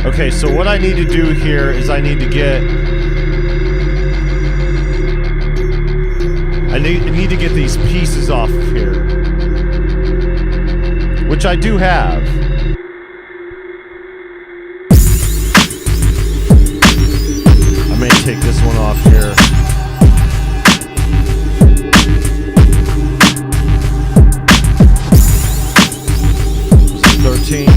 Okay, so what I need to do here is I need to get these pieces off of here, which I do have. I may take this one off here. This is 13.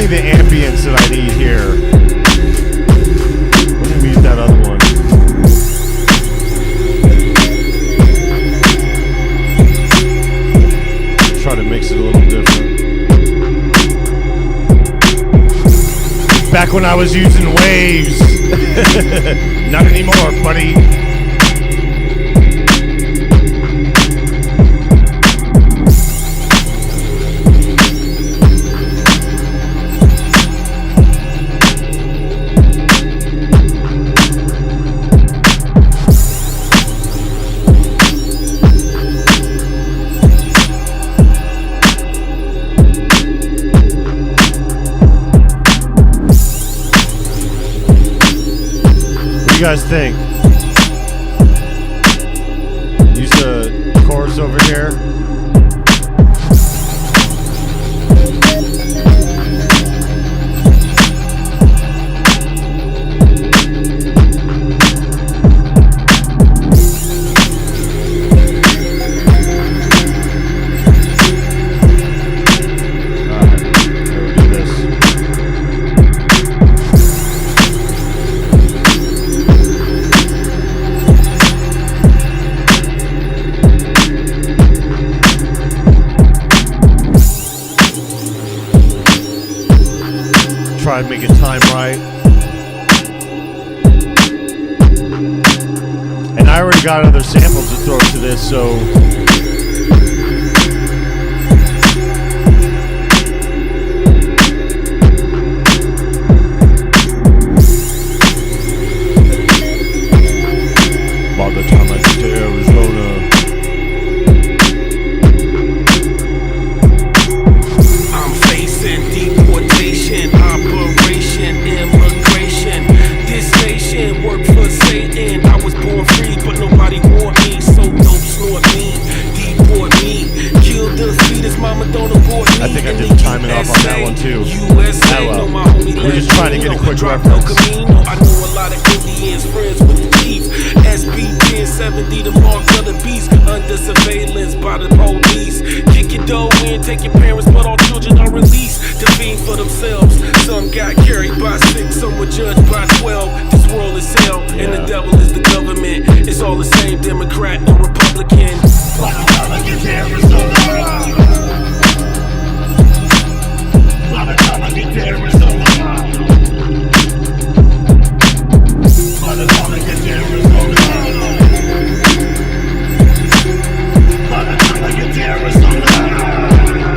definitely the ambience that I need here. Let me mute that other one. Try to mix it a little different. Back when I was using waves. Not anymore, buddy. What do you guys think? Use the chorus over here. Try and make it time right. And I already got other samples to throw to this, so by the time I get to Arizona, I'm facing deportation, operation, immigration. This nation worked for Satan. I was born free, but nobody want me. So dope, snort me, deport me. Kill the fetus, mama don't abort me. I think I did timing off on that one too. USA, Oh, well. know my homie We're just trying to get a quick Drop reference. no Camino. I know a lot of Indians, friends with the chief. SB 1070, the mark of the beast. Under surveillance by the police. Kick your dough in, take your parents, but all children are released to fiend for themselves. Some got carried by 6, some were judged by 12. This world is hell, and the devil is the government. It's all the same, Democrat or Republican. By the time I get to Arizona, by the time I get to Arizona, by the time I get to Arizona, by the time I get to Arizona.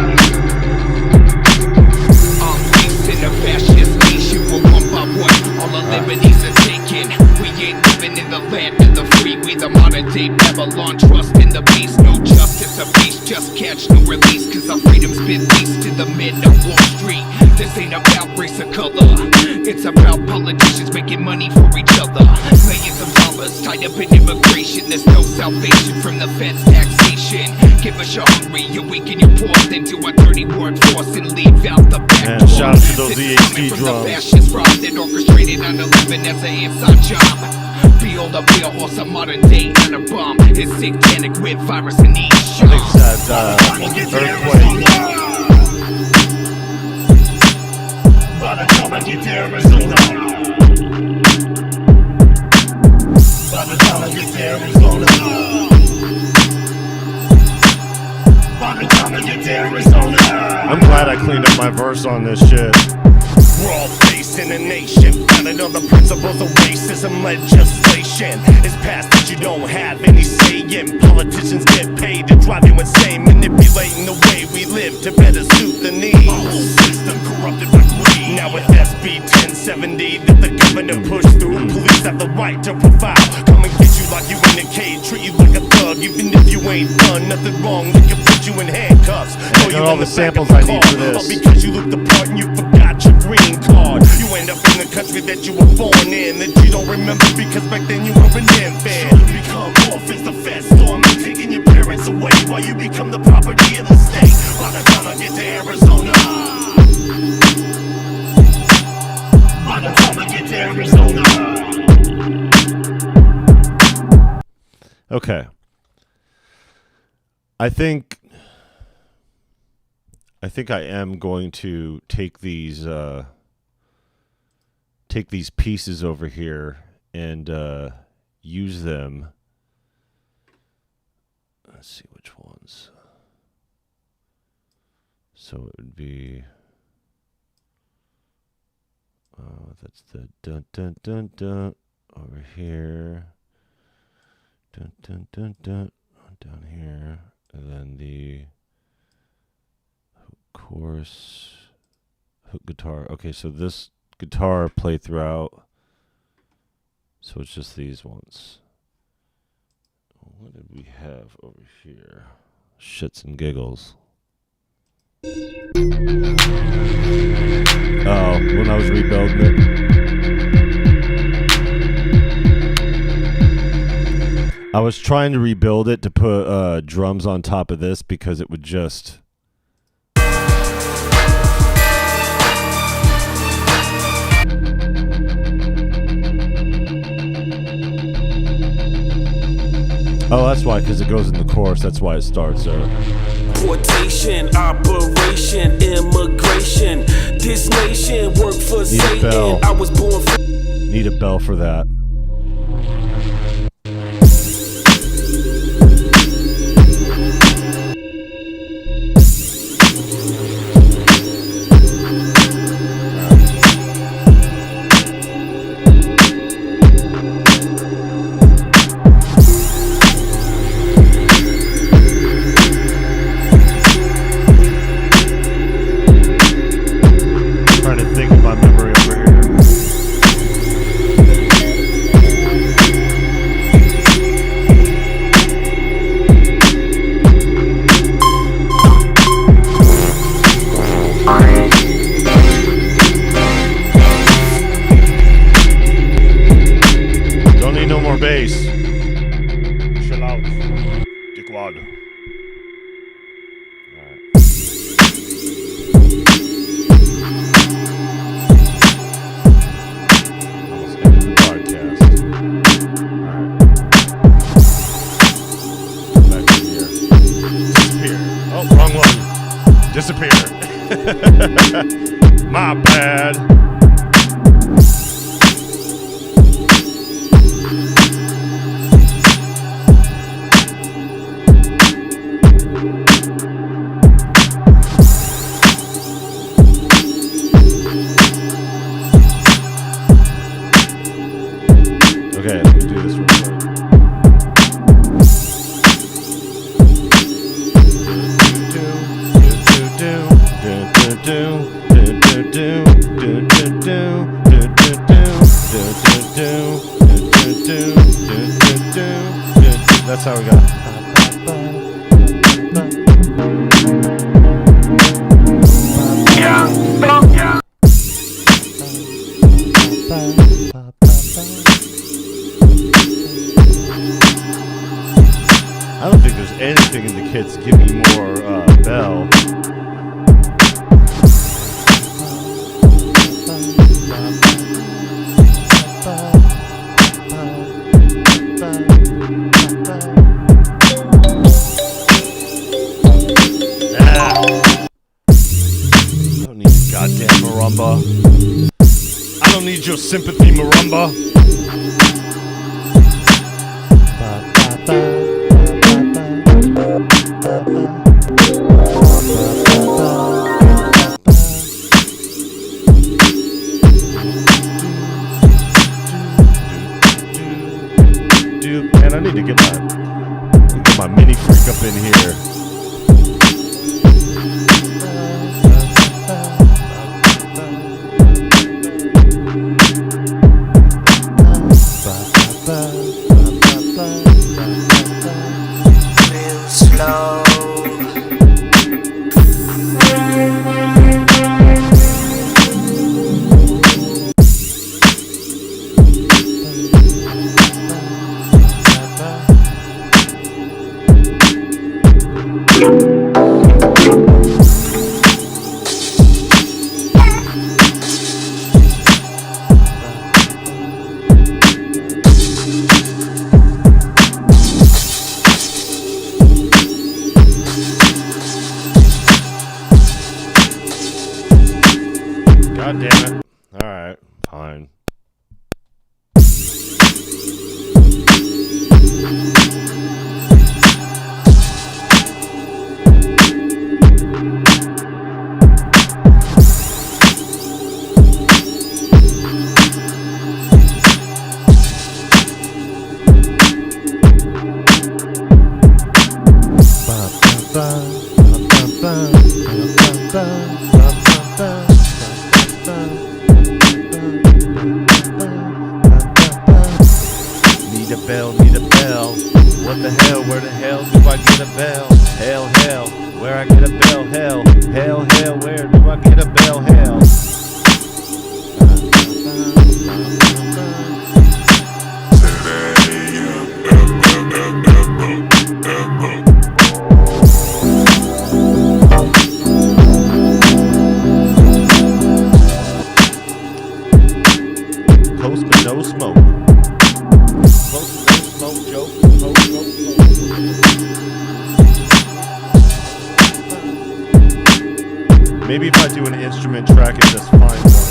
I'm facing a fascist nation where one by one all our liberties are taken. We ain't living in the land of the free. We the modern day Babylon. Trust in the beast, no justice or peace. Just catch, no release, cause our freedom's been leased to the men of Wall Street. This ain't about race or color, it's about politicians making money for each other. Millions of dollars tied up in immigration. There's no salvation from the feds' taxation. Give us your hungry, your weak, and your poor. Then do our dirty workforce and leave out the back Man, door. shout out to those This is EHD coming from drums. the fascist rob that orchestrated 9/11 as an inside job. Behold, a real horse, a modern day and a bomb. It's satanic with virus and I think it's that earthquake. By the time I get to Arizona, by the time I get to Arizona, by the time I get to Arizona, I'm glad I cleaned up my verse on this shit. We're all facing a nation founded on the principles of racism legislation. It's past that you don't have any say in. Politicians get paid to drive you insane, manipulating the way we live to better suit the needs. our whole system corrupted by greed. Now with SB 1070 that the governor pushed through, police have the right to profile. Come and get you like you in a cage, treat you like a thug, even if you ain't done nothing wrong. They can put you in handcuffs. I got all the samples I need for this. All because you looked the part and you forgot your green card. You end up in the country that you were born in, that you don't remember because back then you were an infant. So you become orphans, the feds storming, taking your parents away while you become the property of the state. By the time I get to Arizona, by the time I get to Arizona. Okay. I think I think I am going to take these pieces over here and use them. Let's see which ones. So it would be that's the dun dun dun dun over here. Dun dun dun dun down here, and then the chorus hook guitar. Okay, so this guitar play throughout. So it's just these ones. What did we have over here? Shits and giggles. Oh, when I was rebuilding it. I was trying to rebuild it to put drums on top of this because it would just... Oh, that's why, because it goes in the chorus. That's why it starts there. Deportation, operation, immigration. This nation work for Satan. I was born for... Need a bell for that. My bad. Okay, let me do this real quick. That's how we got. I don't think there's anything in the kits give me more bell. Goddamn marimba. I don't need your sympathy, marimba. Man, I need to get my mini freak up in here. God damn it. All right, fine. Need a bell, need a bell. What the hell, where the hell do I get a bell? Hell, hell, where I get a bell? Hell, hell, hell, where do I get a bell? Hell. Toast but no smoke. Toast but no smoke, joke. Toast, toast, toast. Maybe if I do an instrument track, it just finds one.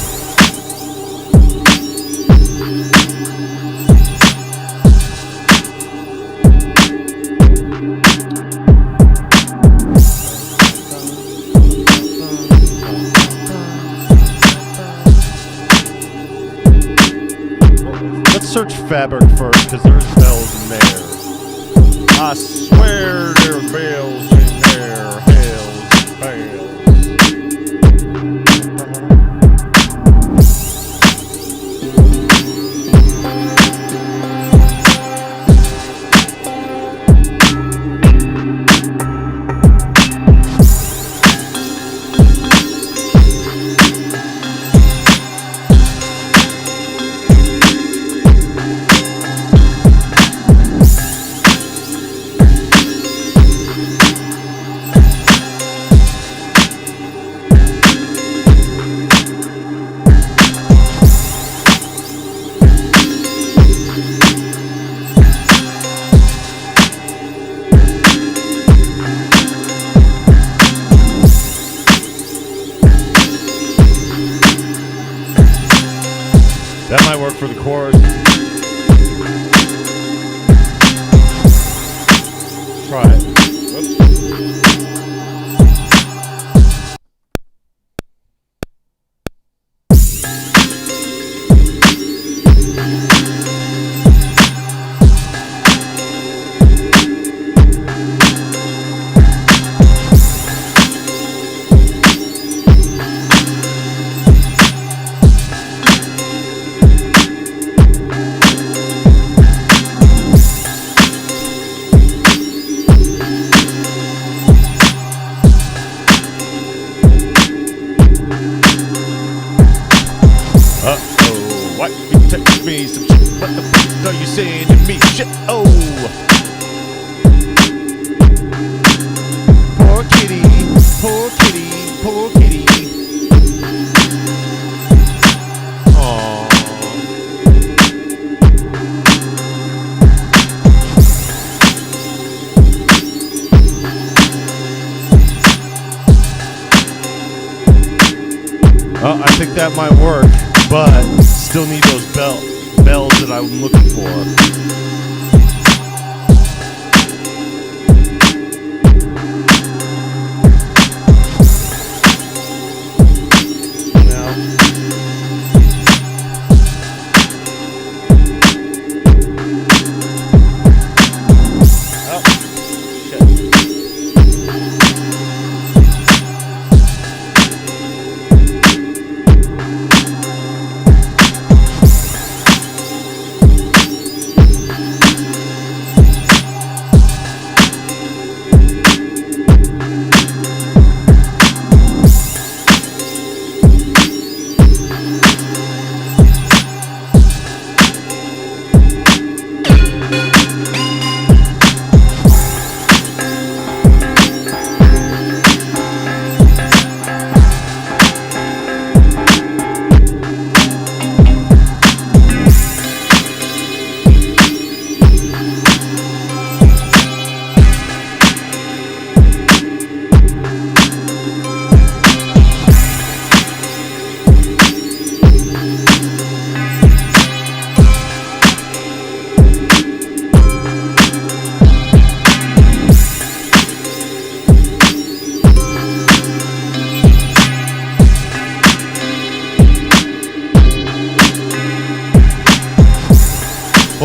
Let's search fabric first, because there's bells in there. I swear there's bells in there. Hells, bells. That might work for the chorus. Try it. Whoops. Uh-oh, why you text me some shit? What the fuck are you saying to me? Shit, oh. Poor kitty, poor kitty, poor kitty. Aww. Oh, I think that might work. But still need those bells that I'm looking for.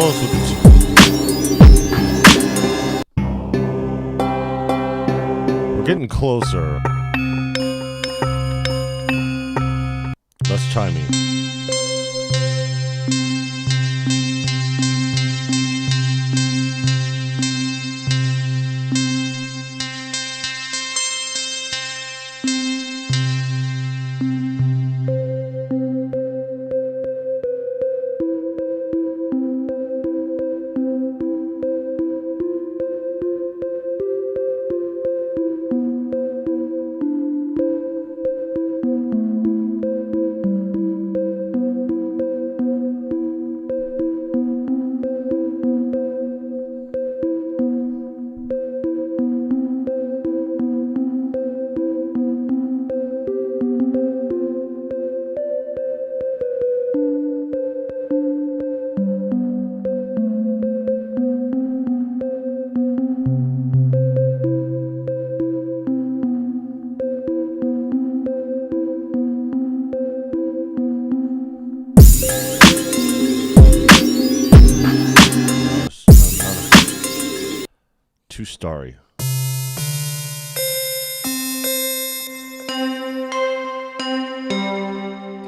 close with it. We're getting closer. Less chimey. Too starry. Did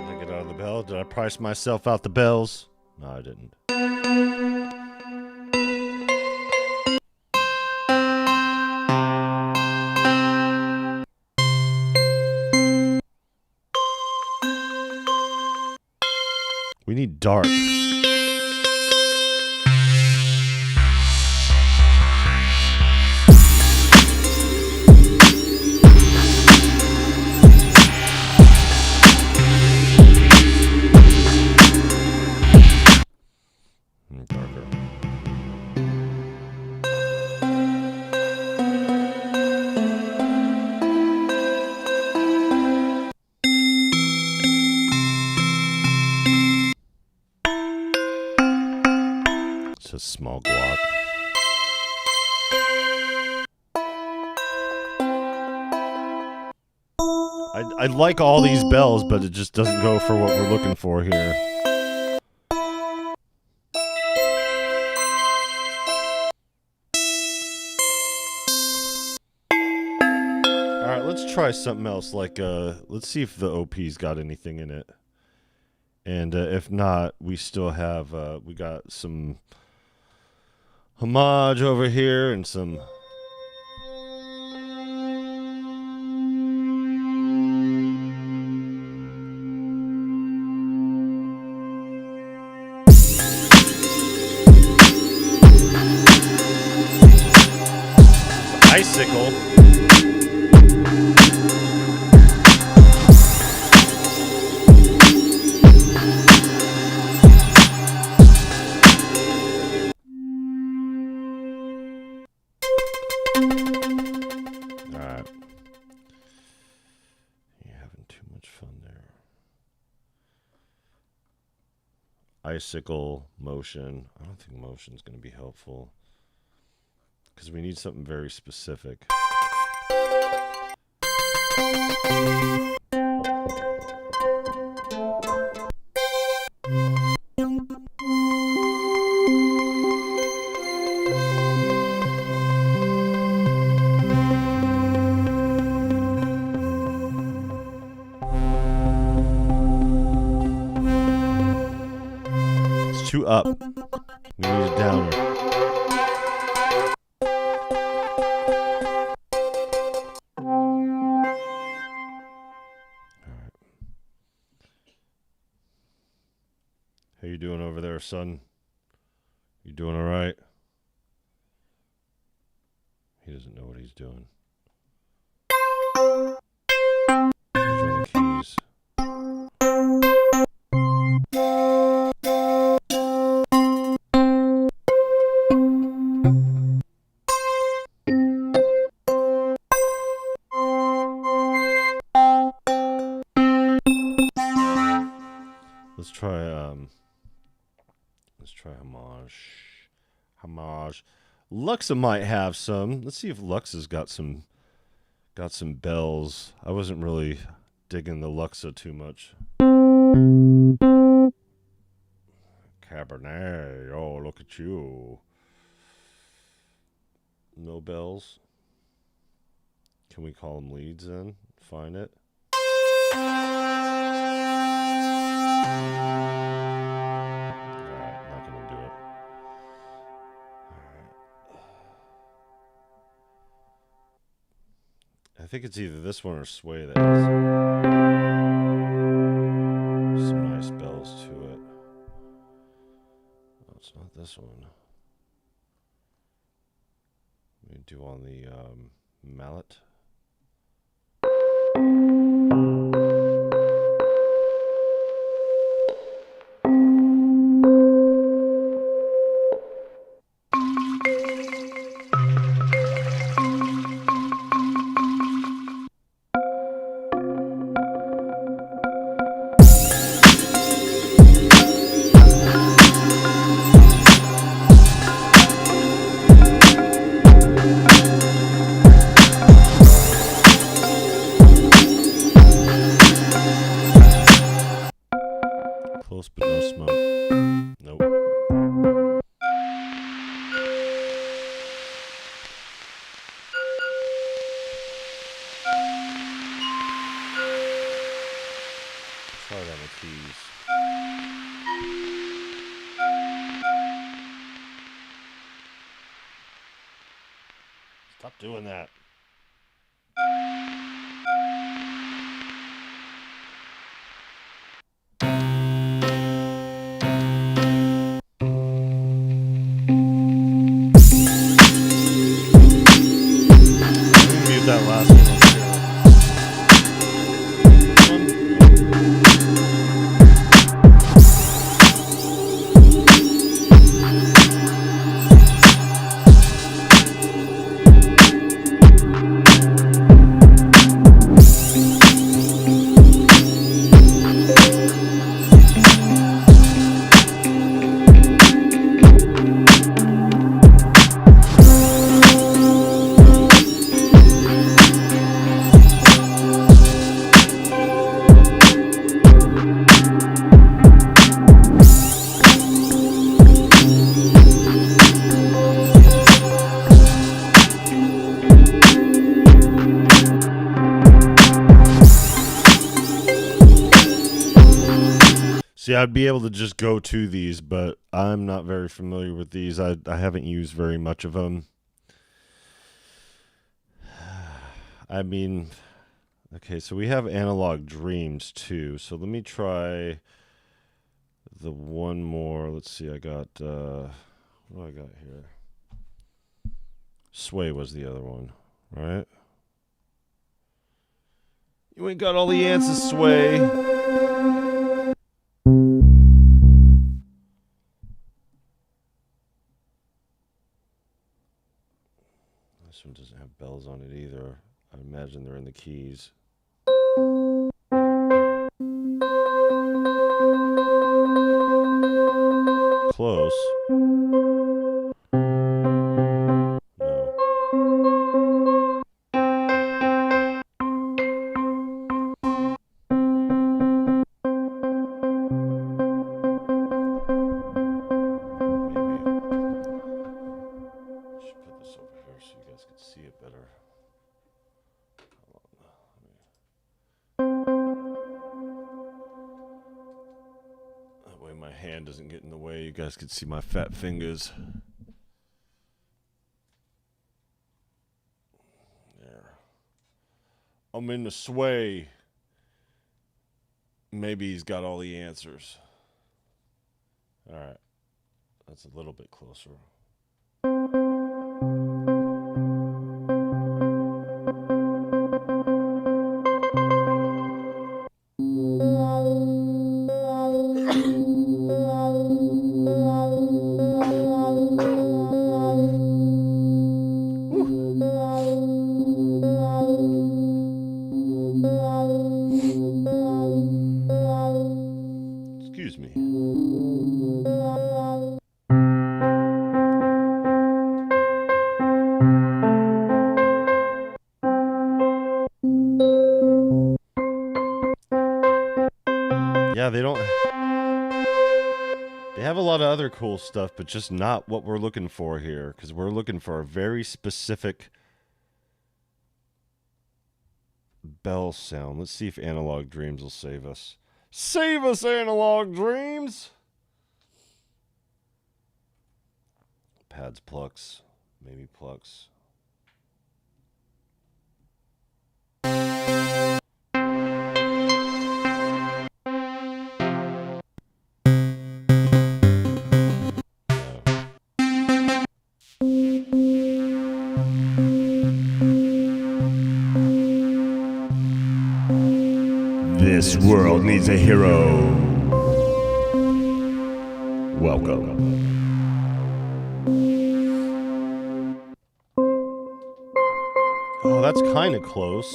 I get out of the bell? Did I price myself out the bells? No, I didn't. We need dark. Darker. It's a small glock. I like all these bells, but it just doesn't go for what we're looking for here. Alright, let's try something else. Like, let's see if the OP's got anything in it. And if not, we still have, we got some homage over here and some... Icicle. Alright. You're having too much fun there. Icicle, motion. I don't think motion's going to be helpful. Because we need something very specific. It's too up. We need a downer. How you doing over there, son? You doing all right? He doesn't know what he's doing. These are the keys. Let's try homage. Luxa might have some. Let's see if Luxa's got some bells. I wasn't really digging the Luxa too much. Cabernet. Oh, look at you. No bells. Can we call them leads then? Find it. Alright, not gonna do it. Alright. I think it's either this one or Sway that has some nice bells to it. Oh, it's not this one. Let me do on the mallet. Close but no smoke. Nope. Try it on the keys. Stop doing that. Mute that last one. See, I'd be able to just go to these, but I'm not very familiar with these. I haven't used very much of them. I mean, okay, so we have Analog Dreams too. So let me try the one more. Let's see, I got, what do I got here? Sway was the other one, right? You ain't got all the answers, Sway. This one doesn't have bells on it either. I imagine they're in the keys. Close. No. See it better. That way my hand doesn't get in the way. You guys can see my fat fingers. There. I'm in the Sway. Maybe he's got all the answers. All right. That's a little bit closer. Excuse me. Yeah, they don't. They have a lot of other cool stuff, but just not what we're looking for here, because we're looking for a very specific bell sound. Let's see if Analog Dreams will save us. Save us, Analog Dreams! Pads, plucks, maybe plucks. This world needs a hero. Welcome. Oh, that's kind of close.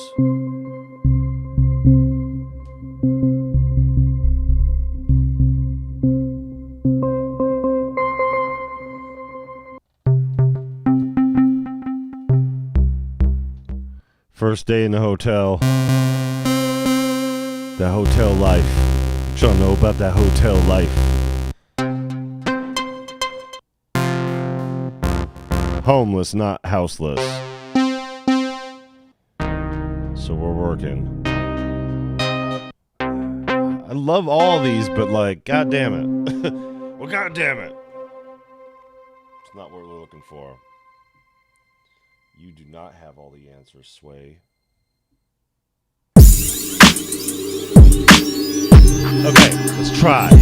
First day in the hotel. The hotel life. What y'all know about that hotel life? Homeless, not houseless. So we're working. I love all these, but like, god damn it. Well, god damn it. It's not what we're looking for. You do not have all the answers, Sway. Okay, let's try. Do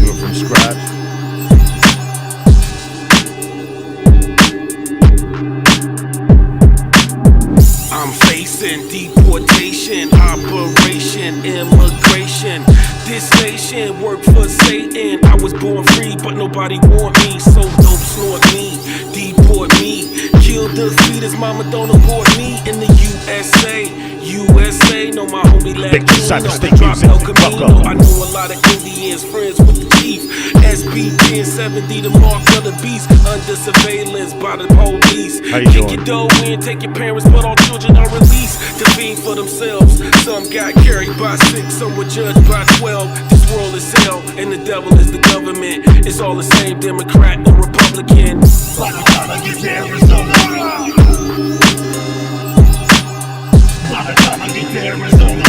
it from scratch. I'm facing deportation, operation, immigration. This nation worked for Satan. I was born free, but nobody want me. So dope, snort me, deport me. Kill the fetus, mama don't abort me. In the USA, know my homie Latino. They drop El Camino. I know a lot of Indians, friends with the chief. SB 1070, the mark of the beast. Under surveillance by the police. Kick your dough in, take your parents, but all children are released to feed for themselves. Some got carried by 6, some were judged by 12. This world is hell, and the devil is the government. It's all the same, Democrat or Republican. By the time I get to Arizona, by the time I get to Arizona,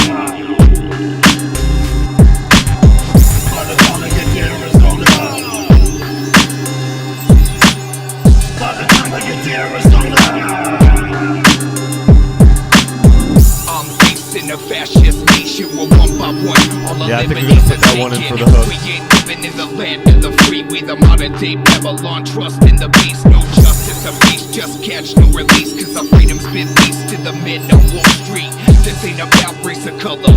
by the time I get to Arizona, by the time I get to Arizona. I'm facing a fascist nation where one by one all the Yeah, I think we're liberties gonna put that are one in taken. for the hook. We ain't living in the land of the free. We the modern day Babylon. Trust in the beast. No justice, a beast. Just catch, no release. Cause our freedom's been leased to the men on Wall Street. This ain't about race or color.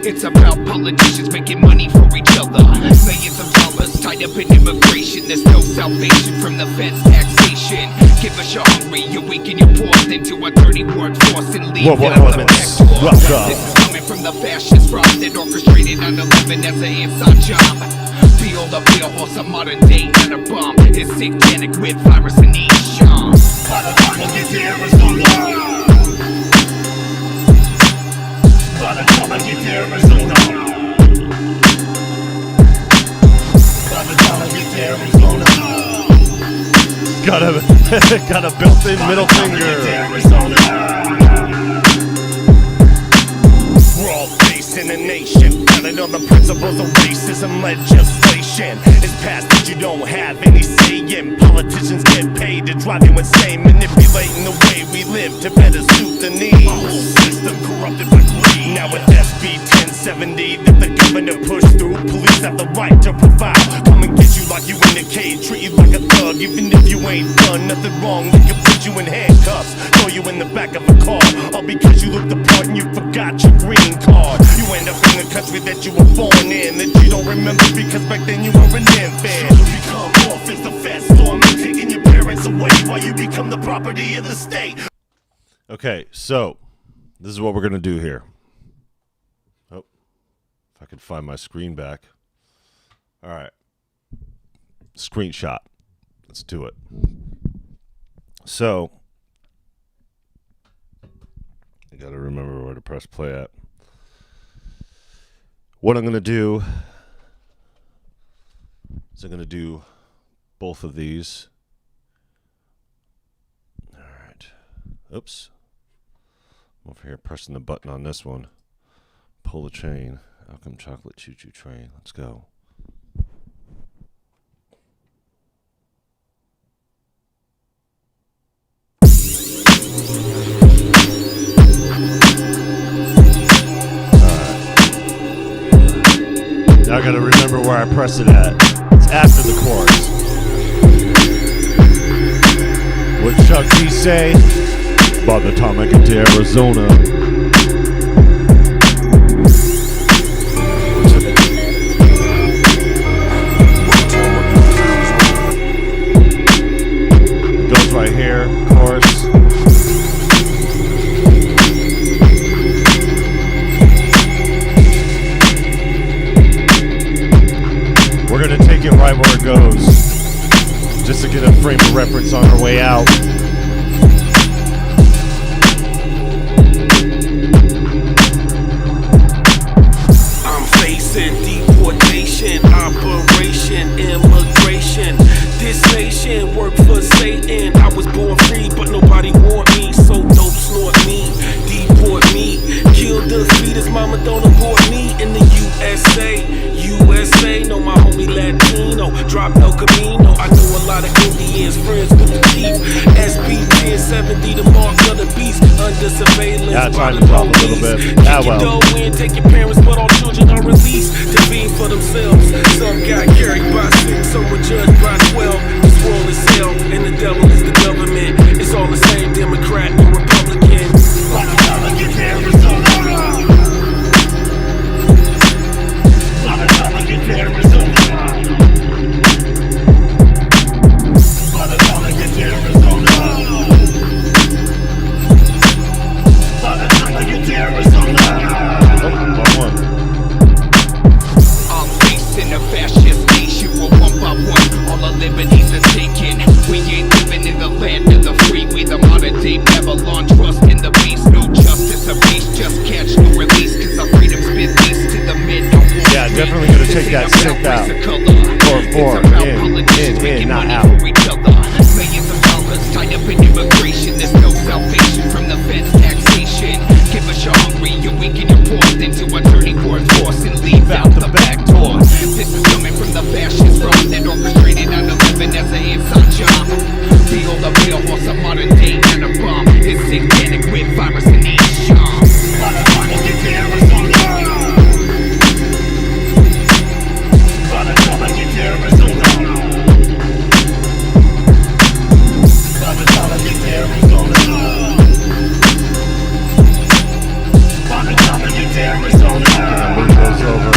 It's about politicians making money for each other. Millions of dollars tied up in immigration. There's no salvation from the feds' taxation. Give us your hungry, you weaken your forced into a dirty workforce and leave them the back door. This is coming from the fascist front that orchestrated 9/11 as an inside job. Behold a pale horse, a modern day bomb. It's satanic with virus and Esham. By the time I get to Arizona, by the time I get to Arizona, by the time I get to Arizona, got a built-in middle finger. We're all facing a nation founded on the principles of racism legislation. It's past that you don't have any say in. Politicians get paid to drive you insane, manipulating the way we live to better suit the needs. our whole system corrupted by greed. Now with SB 1070 that the governor pushed through, police have the right to profile. Come and get you like you in a cage, treat you like a thug. Even if you ain't done nothing wrong, they can put you in handcuffs, throw you in the back of a car, all because you looked the part and you forgot your green card. You end up in the country that you were born in, that you don't remember because back then you were an infant. You become off as the feds storm and taking your parents away while you become the property of the state. Okay, so this is what we're gonna do here. Oh, if I can find my screen back. All right, screenshot. Let's do it. So I gotta remember where to press play at. What I'm gonna do is I'm gonna do both of these. All right. Oops. I'm over here pressing the button on this one. Pull the chain. Outcome chocolate choo choo train. Let's go. Now I gotta remember where I press it at. It's after the chorus. What Chuck D say? By the time I get to Arizona. It goes right here, chorus. We're going to take it right where it goes, just to get a frame of reference on our way out. I'm facing deportation, operation, immigration. This nation worked for Satan. I was born free, but nobody want me. So dope snort me, deport me. Kill the fetus, mama don't abort me. In the USA, know my homie Latino. Drop El Camino. I know a lot of Indians, friends with the chief. SB 1070, the mark of the beast. Under surveillance. Yeah, trying to drop a little bit. Kick your dough in, take your parents, but all children are released to feed for themselves. Some got carried by 6, some were judged by 12. This world is hell, and the devil is the government. It's all the same, Democrat or Republican. By the time I get to Arizona. By the time I get to Arizona. By the time I get to Arizona. By the time I get to Arizona. I'm facing a fascist nation where one by one all our liberties are taken. We ain't living in the land of the free. We the modern day Babylon. Trust in the beast, no justice or peace. Just catch, no release, cause our freedom's been leased to the men. Yeah, definitely gonna take that sync out. 4-4, in, not out. Millions of dollars tied up in immigration. There's no salvation from the feds' taxation. Give us your hungry, you weak and you're forced into a 34th force and leave out the back door. This is coming from the fascist front that orchestrated 9/11 as an inside job. The old appeal horse, a modern day anabomb. It's satanic with virus and Esham. By the time I get to Arizona. By the time I get to Arizona. By the time I get to Arizona. By the time I get to Arizona. Move those over.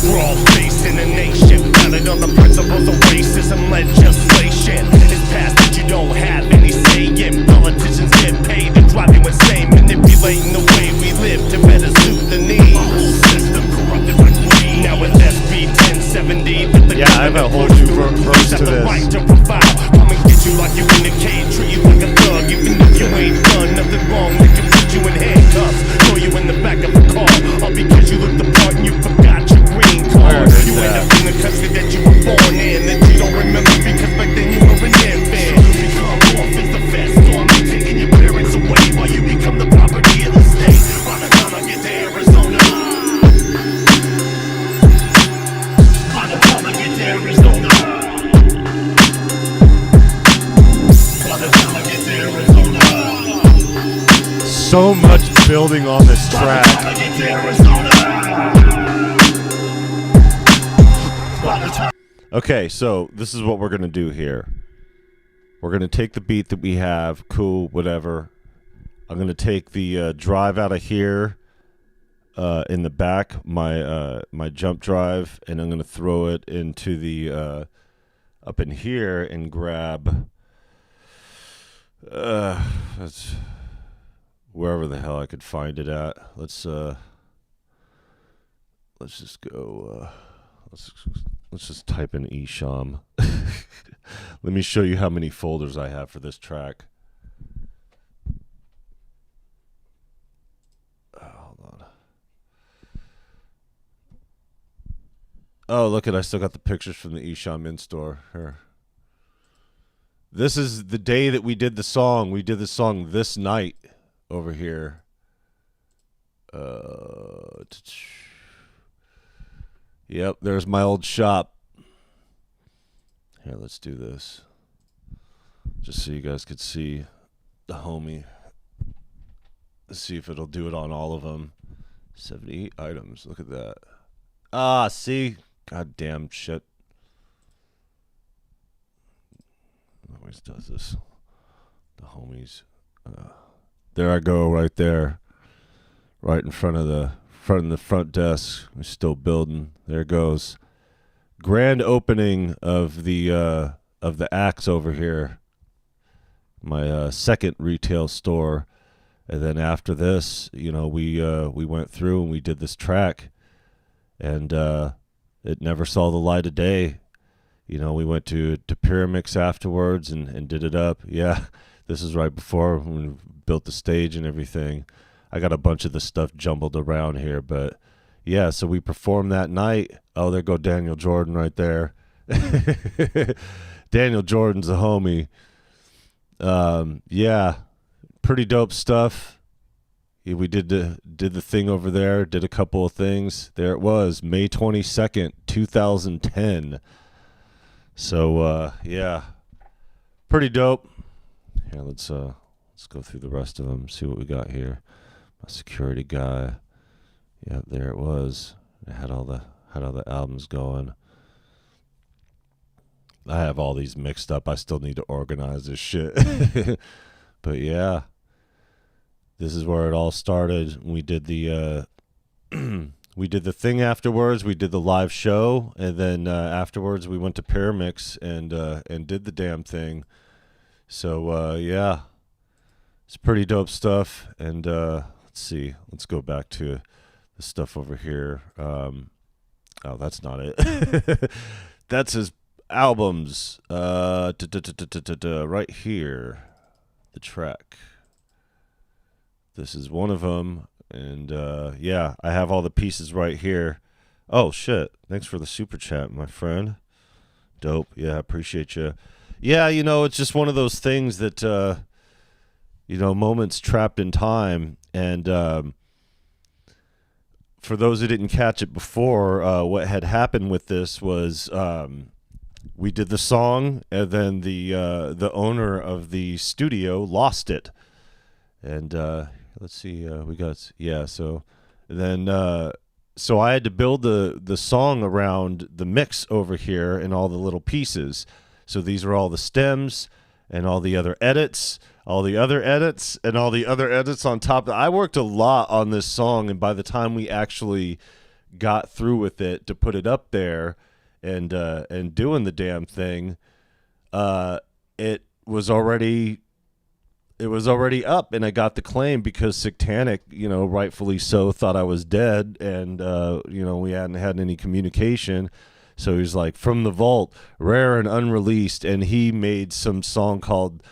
We're all facing a nation founded on the principles of racism legislation. It's past that you don't have any say in. Politicians get paid to drive you insane, manipulating the way we live to better suit the needs. Our whole system corrupted by greed. Now with SB 1070, that the Yeah, I have a whole new verse to this. right to profile. Come and get you like you in a cage, treat you like a thug. Even if you ain't done nothing wrong, they can put you in handcuffs, throw you in the back of a car, all because you looked the part and you forgot your green card. Where is You end that? up in the country that you were born in, that you don't remember because back then you were an infant. Become off is the fast storm, taking your parents away while you become the property of the state. By the time I get to Arizona. By the time I get to Arizona. By the time I get to Arizona. So much building on this By the track. time I get to Arizona. By the time. Okay, so this is what we're going to do here. We're going to take the beat that we have, cool, whatever. I'm going to take the drive out of here in the back, my jump drive, and I'm going to throw it into the up in here and grab that's wherever the hell I could find it at. Let's just go. Let's just type in Esham. Let me show you how many folders I have for this track. Oh, look at, I still got the pictures from the Esham in-store. Here. This is the day that we did the song. We did the song this night over here. Yep, there's my old shop. Here, let's do this. Just so you guys could see the homie. Let's see if it'll do it on all of them. 78 items. Look at that. Ah, see? Goddamn shit. Always does this. The homies. There I go, right there. Right in front of the front desk. We're still building. There it goes. Grand opening of the Axe over here. My second retail store. And then after this, you know, we went through and we did this track, and it never saw the light of day. You know, we went to Pyramix afterwards and did it up. Yeah, this is right before we built the stage and everything. I got a bunch of the stuff jumbled around here, but yeah, so we performed that night. Oh, there go Daniel Jordan right there. Daniel Jordan's a homie. Yeah, pretty dope stuff. Yeah, we did the thing over there, did a couple of things. There it was, May 22nd, 2010. So yeah, pretty dope. Here, let's go through the rest of them, see what we got here. My security guy. Yeah, there it was. It had all the albums going. I have all these mixed up. I still need to organize this shit. But yeah, this is where it all started. We did the we did the thing afterwards. We did the live show, and then afterwards we went to Pyramix and did the damn thing. So yeah, it's pretty dope stuff. And let's see. Let's go back to the stuff over here. Oh, that's not it. That's his albums. Right here, the track. This is one of them, and yeah, I have all the pieces right here. Oh shit! Thanks for the super chat, my friend. Dope. Yeah, appreciate you. Yeah, you know, it's just one of those things that you know, moments trapped in time. And for those who didn't catch it before, what had happened with this was we did the song, and then the owner of the studio lost it. And let's see, we got, yeah, so then so I had to build the song around the mix over here and all the little pieces. So these are all the stems and all the other edits, all the other edits, and all the other edits on top. I worked a lot on this song, and by the time we actually got through with it to put it up there and doing the damn thing, it was already up, and I got the claim because Satanic, you know, rightfully so, thought I was dead, and you know, we hadn't had any communication. So he's like, from the vault, rare and unreleased, and he made some song called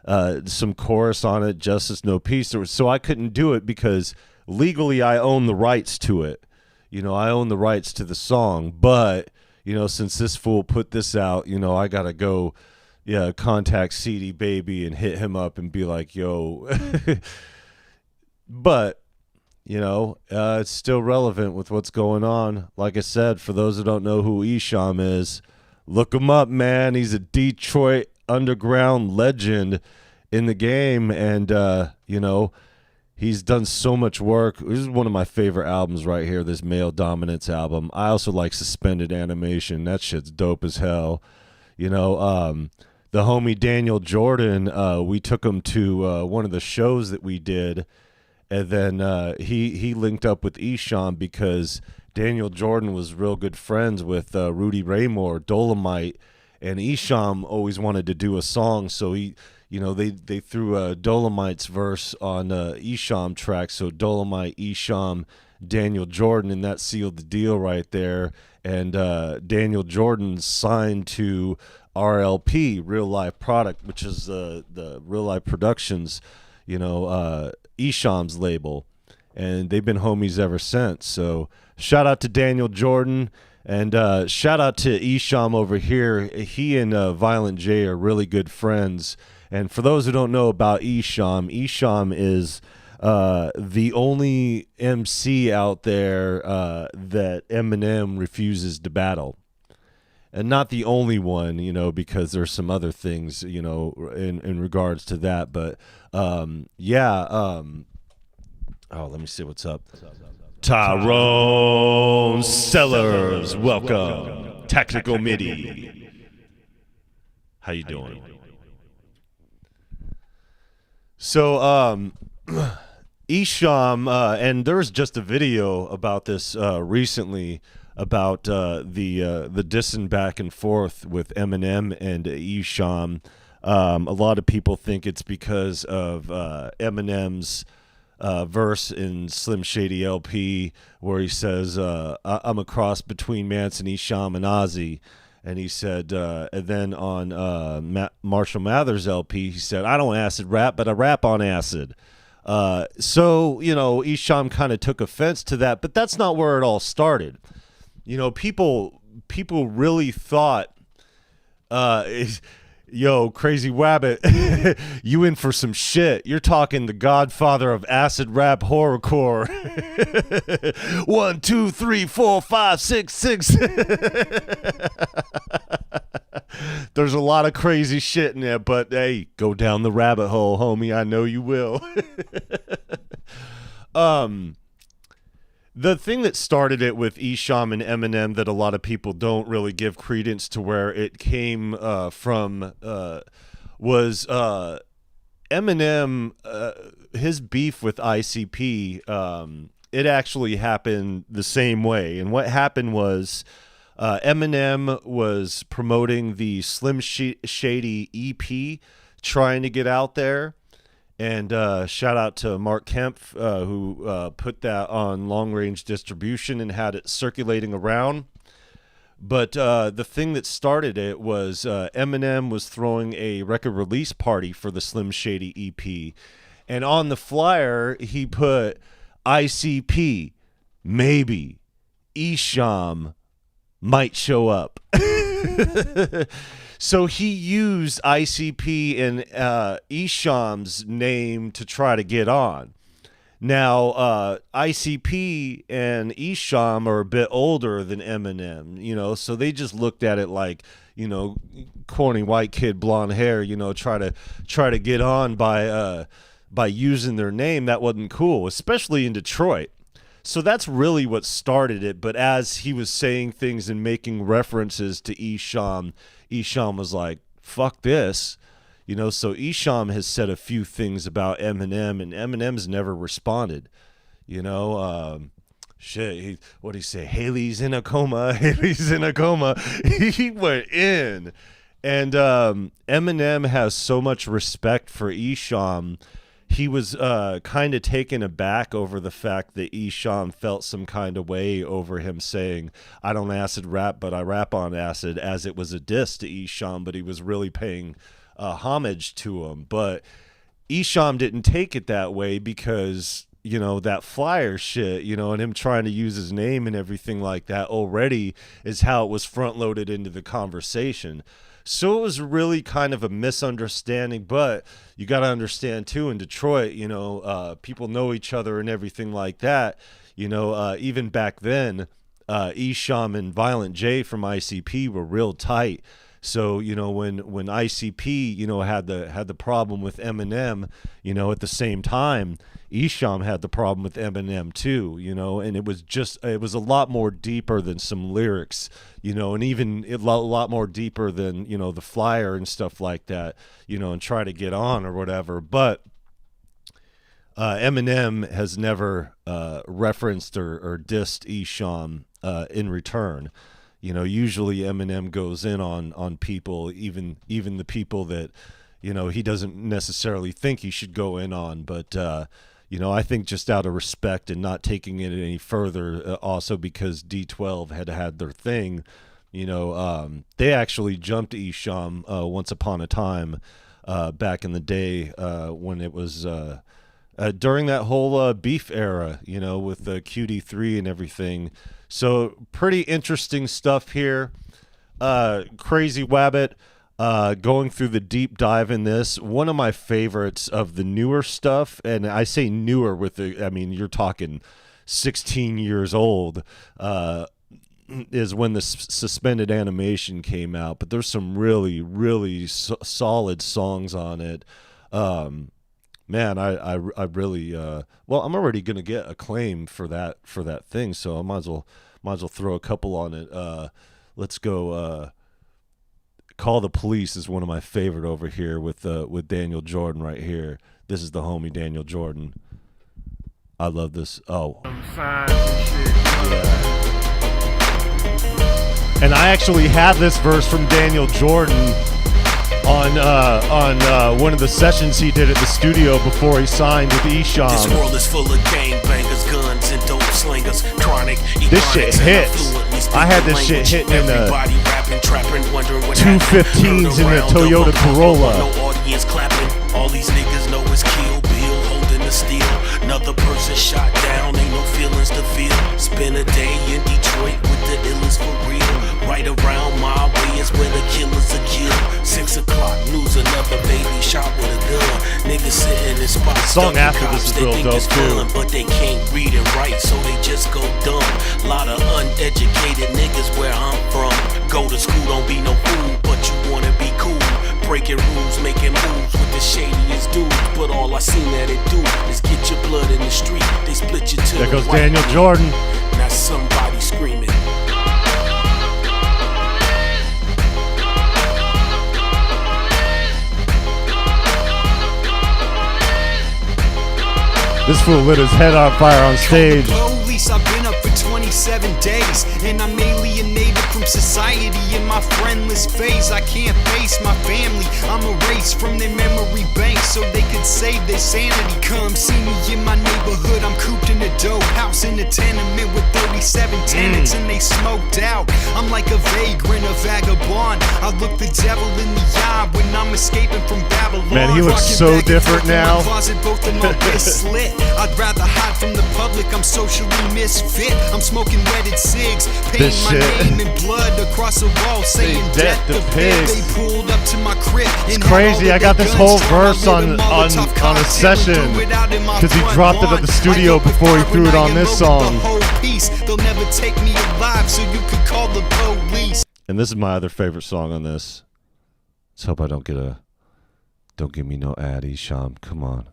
some chorus on it, Justice No Peace. So I couldn't do it because legally I own the rights to it. You know, I own the rights to the song, but you know, since this fool put this out, you know, I gotta go, yeah, contact CD Baby and hit him up and be like, yo. But you know, it's still relevant with what's going on. Like I said, for those who don't know who Esham is, look him up, man. He's a Detroit underground legend in the game, and you know, he's done so much work. This is one of my favorite albums right here, this Male Dominance album. I also like Suspended Animation. That shit's dope as hell. You know, the homie Daniel Jordan, we took him to one of the shows that we did, and then he linked up with Esham because Daniel Jordan was real good friends with Rudy Raymore, Dolomite, and Esham always wanted to do a song, so he, you know, they threw Dolomite's verse on Esham track, so Dolomite, Esham, Daniel Jordan, and that sealed the deal right there. And Daniel Jordan signed to RLP, Real Life Product, which is the Real Life Productions, you know, Esham's label, and they've been homies ever since. So shout out to Daniel Jordan, And shout out to Esham over here. He and Violent J are really good friends. And for those who don't know about Esham, Esham is the only MC out there that Eminem refuses to battle. And not the only one, you know, because there's some other things, you know, in regards to that. But, yeah. Oh, let me see what's up. Tyrone Sellers, welcome. Tactical MIDI. How you doing? So, Esham, and there's just a video about this recently about the dissing back and forth with Eminem and Esham. A lot of people think it's because of Eminem's verse in Slim Shady LP where he says, I'm a cross between Manson, Esham, and Ozzy. And he said, and then on Marshall Mathers LP, he said, I don't acid rap, but I rap on acid. So, you know, Esham kind of took offense to that, but that's not where it all started. You know, people really thought, yo, Crazy Wabbit, you in for some shit. You're talking the godfather of acid rap horrorcore. 1, 2, 3, 4, 5, 6, 6. There's a lot of crazy shit in there, but hey, go down the rabbit hole, homie. I know you will. The thing that started it with Esham and Eminem that a lot of people don't really give credence to where it came from was Eminem, his beef with ICP. It actually happened the same way. And what happened was Eminem was promoting the Slim Shady EP, trying to get out there. And shout out to Mark Kemp, who put that on long-range distribution and had it circulating around. But the thing that started it was Eminem was throwing a record release party for the Slim Shady EP. And on the flyer, he put ICP, maybe, Esham might show up. So he used ICP and Esham's name to try to get on. Now, ICP and Esham are a bit older than Eminem, you know, so they just looked at it like, you know, corny white kid, blonde hair, you know, try to get on by using their name. That wasn't cool, especially in Detroit. So that's really what started it. But as he was saying things and making references to Esham, Esham was like, fuck this. You know, so Esham has said a few things about Eminem, and Eminem's never responded. You know, shit, what'd he say? Haley's in a coma, Haley's in a coma. He went in. And Eminem has so much respect for Esham. He was kind of taken aback over the fact that Esham felt some kind of way over him saying, I don't acid rap, but I rap on acid, as it was a diss to Esham, but he was really paying homage to him. But Esham didn't take it that way because, you know, that flyer shit, you know, and him trying to use his name and everything like that already is how it was front loaded into the conversation. So it was really kind of a misunderstanding, but you got to understand too, in Detroit, you know, people know each other and everything like that. You know, even back then, Esham and Violent J from ICP were real tight. So, you know, when ICP, you know, had the problem with Eminem, you know, at the same time, Esham had the problem with Eminem too, you know, and it was a lot more deeper than some lyrics, you know, and even a lot more deeper than, you know, the flyer and stuff like that, you know, and try to get on or whatever. But Eminem has never referenced or dissed Esham in return. You know, usually Eminem goes in on people, even the people that, you know, he doesn't necessarily think he should go in on. But, you know, I think just out of respect and not taking it any further, also because D12 had their thing, you know, they actually jumped Esham once upon a time back in the day when it was during that whole beef era, you know, with the QD3 and everything. So pretty interesting stuff here. Crazy Wabbit going through the deep dive in this. One of my favorites of the newer stuff, and I say newer with the, I mean, you're talking 16 years old, is when the suspended animation came out. But there's some really, really solid songs on it. Man, I really well, I'm already gonna get acclaim for that thing, so I might as well throw a couple on it. Let's go. Call the Police is one of my favorite over here with Daniel Jordan right here. This is the homie Daniel Jordan. I love this. Oh, yeah. And I actually have this verse from Daniel Jordan on one of the sessions he did at the studio before he signed with Esham. This world is full of gangbangers, guns, and dope slingers. Chronic, this shit hits. I had this shit hitting in the 215s in the Toyota Corolla. No audience clapping. All these niggas know it's Kill Bill holding the steel. Another person shot down, ain't no feelings to feel. Spend a day in Detroit with the illest for real. Right around my way is where the killers are killed. 6 o'clock, news another baby shot with a gun. Niggas sitting in spots. The song after this is real dope too. But they can't read and write, so they just go dumb. Lot of uneducated niggas where I'm from. Go to school, don't be no fool, but you wanna be cool. Breaking rules, making moves with the shadiest dudes. But all I seen that it do is get your blood in the street. They split you to there the goes right. Daniel Jordan. Now somebody screaming. This fool lit his head on fire on stage. Police, I've been up for 27 days, and I'm alienated from society in my friendless phase. I can't face my family, I'm erased from their memory bank so they could save their sanity. Come see me in my neighborhood, I'm cooped in a dope house in a tenement with 37 tenants and they smoked out. I'm like a vagrant, a vagabond. I look the devil in the eye when I'm escaping from Babylon. Man, he looks so different now. Closet, both of my wrists slit. I'd rather hide from the public, I'm socially misfit. I'm smoking wetted cigs, painting my name in blood across the wall, saying death to pigs. They pulled up to my crib. It's crazy, I got this whole verse on a session because he dropped it at the studio before he threw it on this song. They'll never take me alive, so you could call the police. And this is my other favorite song on this. Let's hope I don't give me no ad, Esham. Come on.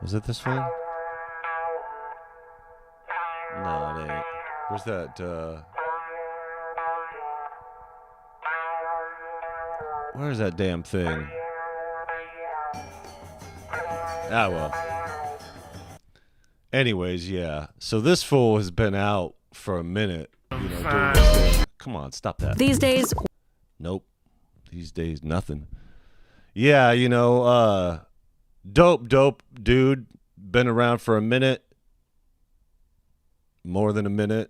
Is it this one? No, it ain't. Where's that, where's that damn thing? Ah, well. Anyways, yeah. So this fool has been out for a minute, you know, doing this thing. Come on, stop that. These days. Nope. These days, nothing. Yeah, you know, dope dude. Been around for a minute. More than a minute.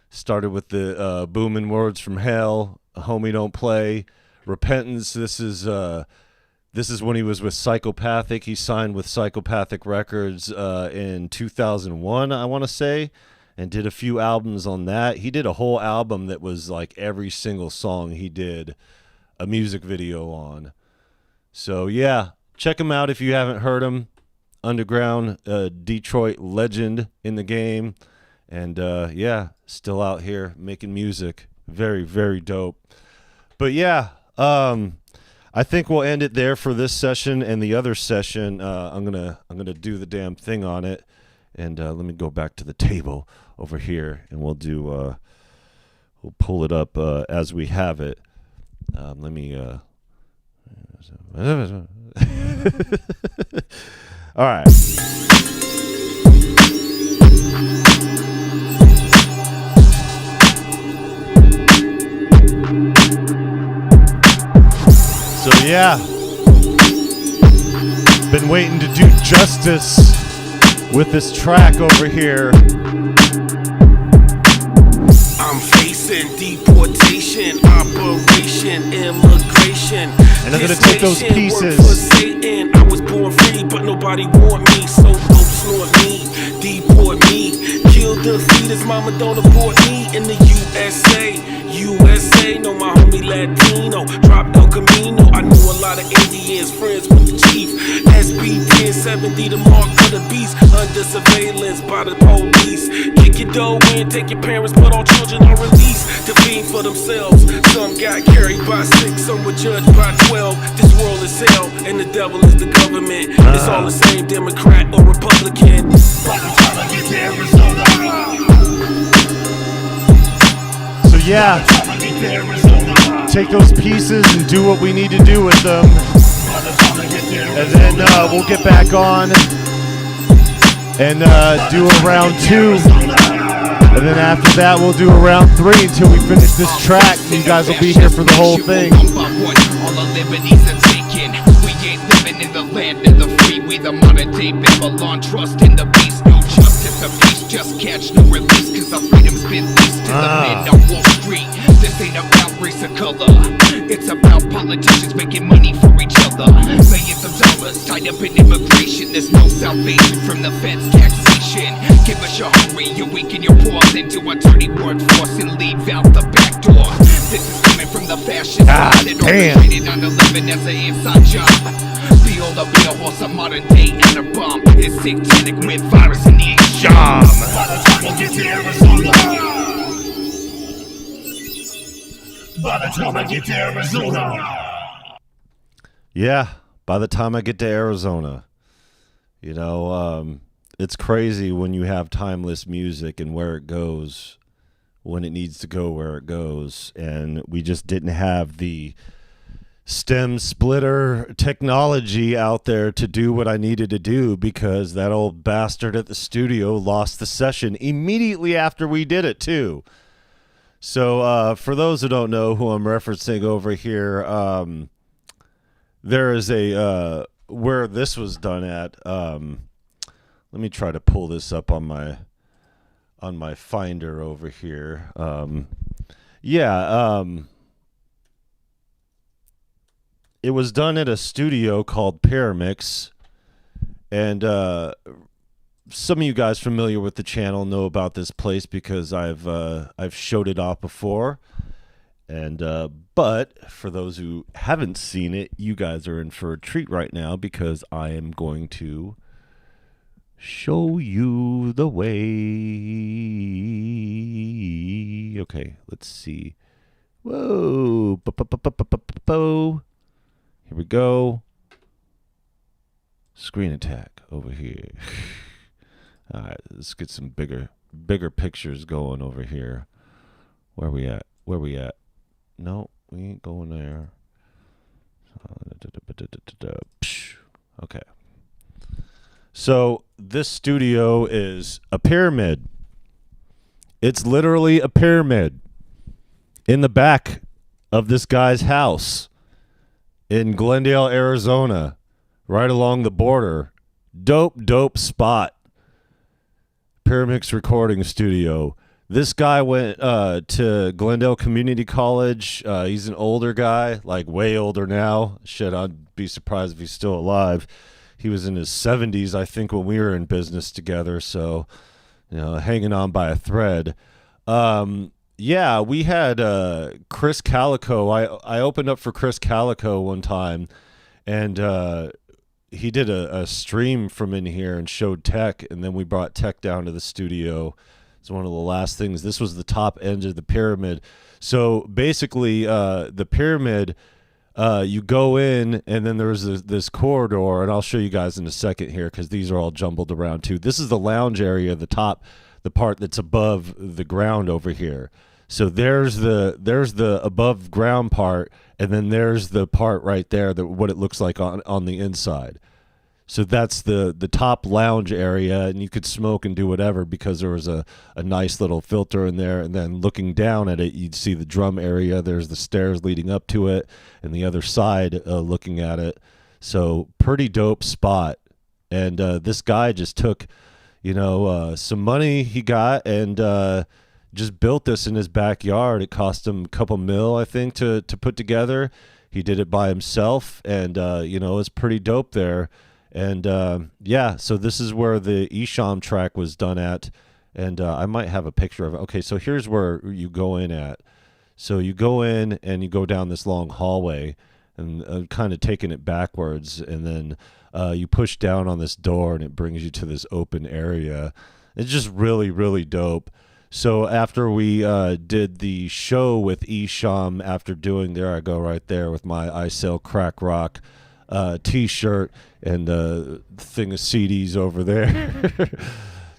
Started with the booming words from hell. Homie don't play. Repentance. This is when he was with Psychopathic. He signed with Psychopathic Records in 2001, I want to say, and did a few albums on that. He did a whole album that was like every single song he did a music video on. So yeah, check him out if you haven't heard him. Underground Detroit legend in the game. And yeah, still out here making music. Very, very dope. But yeah, I think we'll end it there for this session. And the other session, I'm gonna do the damn thing on it. And let me go back to the table over here, and we'll pull it up as we have it. Let me. All right. So yeah, been waiting to do justice with this track over here. I'm facing deportation, operation, immigration. And I'm gonna take those pieces. Work for Satan. I was born free, but nobody want me. So dope, snort me, deport me. Kill the fetus, mama don't abort me. In the USA, know my homie Latino. Dropped El Camino, I knew a lot of Indians, friends with the chief. SB 1070, the mark of the beast. Under surveillance by the police. Kick your dough in, take your parents, but all children are released to feed for themselves. Some got carried by 6, some were judged by 12. This world is hell, and the devil is the government. It's all the same, Democrat or Republican. By the time I get to Arizona, so yeah, take those pieces and do what we need to do with them. And then we'll get back on and do a round 2. And then after that, we'll do a round 3 until we finish this track. You guys will be here for the whole thing. All the liberties are taken. We ain't living in the land of the free. We the modern day Babylon. Trust in the beast. No justice or peace. Just catch, no release. Cause our freedom's been leased to the men on Wall Street. This ain't about race or color. It's about politicians making money for each other. Millions of dollars tied up in immigration. There's no salvation from the feds' taxation. Give us your hungry, your weak, and your poor. Then do a dirty workforce and leave out the back door. This is coming from the fascist side. It orchestrated 9/11 as an inside job. Behold a real horse, a modern day atom bomb. It's satanic with virus in the Esham. by the time I get to Arizona, by the time I get to Arizona. Yeah, by the time I get to Arizona. You know, it's crazy when you have timeless music and where it goes, when it needs to go where it goes. And we just didn't have the stem splitter technology out there to do what I needed to do because that old bastard at the studio lost the session immediately after we did it too. So for those who don't know who I'm referencing over here, there is a where this was done at. Let me try to pull this up on my finder over here. It was done at a studio called Remixing, and some of you guys familiar with the channel know about this place because I've showed it off before. And but for those who haven't seen it, you guys are in for a treat right now because I am going to show you the way. Okay, let's see. Whoa. Here we go. Screen attack over here. All right, let's get some bigger pictures going over here. Where we at? No, we ain't going there. Okay. So this studio is a pyramid. It's literally a pyramid in the back of this guy's house in Glendale, Arizona, right along the border. Dope spot. Remixing recording studio. This guy went to Glendale Community College. He's an older guy, like way older now. Shit, I'd be surprised if he's still alive. He was in his 70s, I think, when we were in business together. So, you know, hanging on by a thread. Yeah, we had Chris Calico. I opened up for Chris Calico one time, and he did a stream from in here and showed tech, and then we brought tech down to the studio. It's one of the last things. This was the top end of the pyramid. So basically, the pyramid, you go in, and then there's this corridor, and I'll show you guys in a second here because these are all jumbled around too. This is the lounge area, the top, the part that's above the ground over here. So there's the above ground part, and then there's the part right there, what it looks like on the inside. So that's the top lounge area, and you could smoke and do whatever because there was a nice little filter in there. And then looking down at it, you'd see the drum area. There's the stairs leading up to it, and the other side looking at it. So pretty dope spot. And this guy just took, some money he got and just built this in his backyard. It cost him a couple mil, I think, to put together. he did it by himself, and you know, it's pretty dope there. And yeah, so this is where the Esham track was done at, and I might have a picture of it. Okay, so here's where you go in at. So you go in and you go down this long hallway, and kind of taking it backwards, and then you push down on this door, and it brings you to this open area. It's just really, really dope. So after we did the show with Esham, after doing, there I go right there with my I Sell Crack Rock t-shirt and the thing of CDs over there.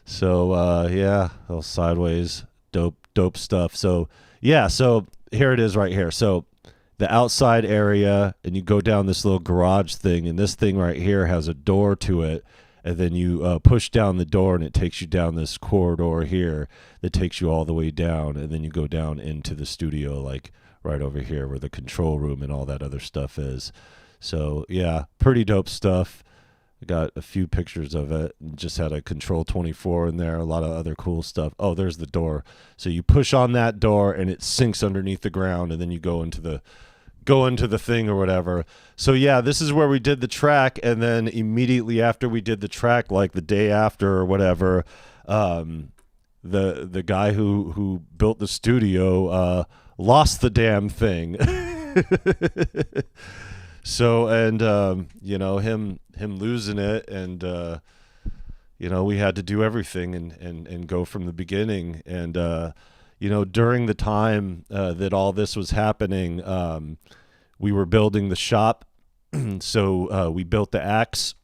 So yeah, little sideways, dope stuff. So yeah, so here it is right here. So the outside area, and you go down this little garage thing, and this thing right here has a door to it, and then you push down the door, and it takes you down this corridor here that takes you all the way down, and then you go down into the studio, like right over here where the control room and all that other stuff is. So yeah, pretty dope stuff. I got a few pictures of it. Just had a Control 24 in there, a lot of other cool stuff. Oh, there's the door. So you push on that door, and it sinks underneath the ground, and then you go into the thing or whatever. So yeah, this is where we did the track, and then immediately after we did the track, like the day after or whatever, the guy who built the studio lost the damn thing. So, and you know, him losing it, and you know, we had to do everything and go from the beginning. And you know, during the time that all this was happening, we were building the shop. So we built the axe,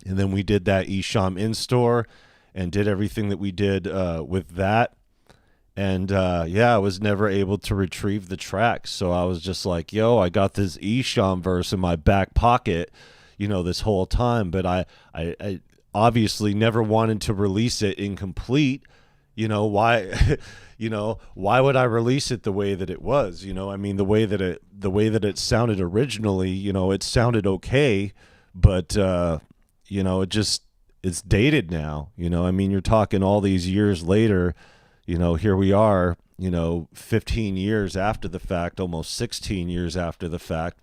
and then we did that Esham in-store and did everything that we did with that. And yeah, I was never able to retrieve the track. So I was just like, yo, I got this Esham verse in my back pocket, you know, this whole time. But I obviously never wanted to release it incomplete. You know, why you know, why would I release it the way that it was? You know, I mean, the way that it sounded originally, you know, it sounded okay, but you know, it's dated now. You know, I mean, you're talking all these years later. You know, here we are, you know, 15 years after the fact, almost 16 years after the fact.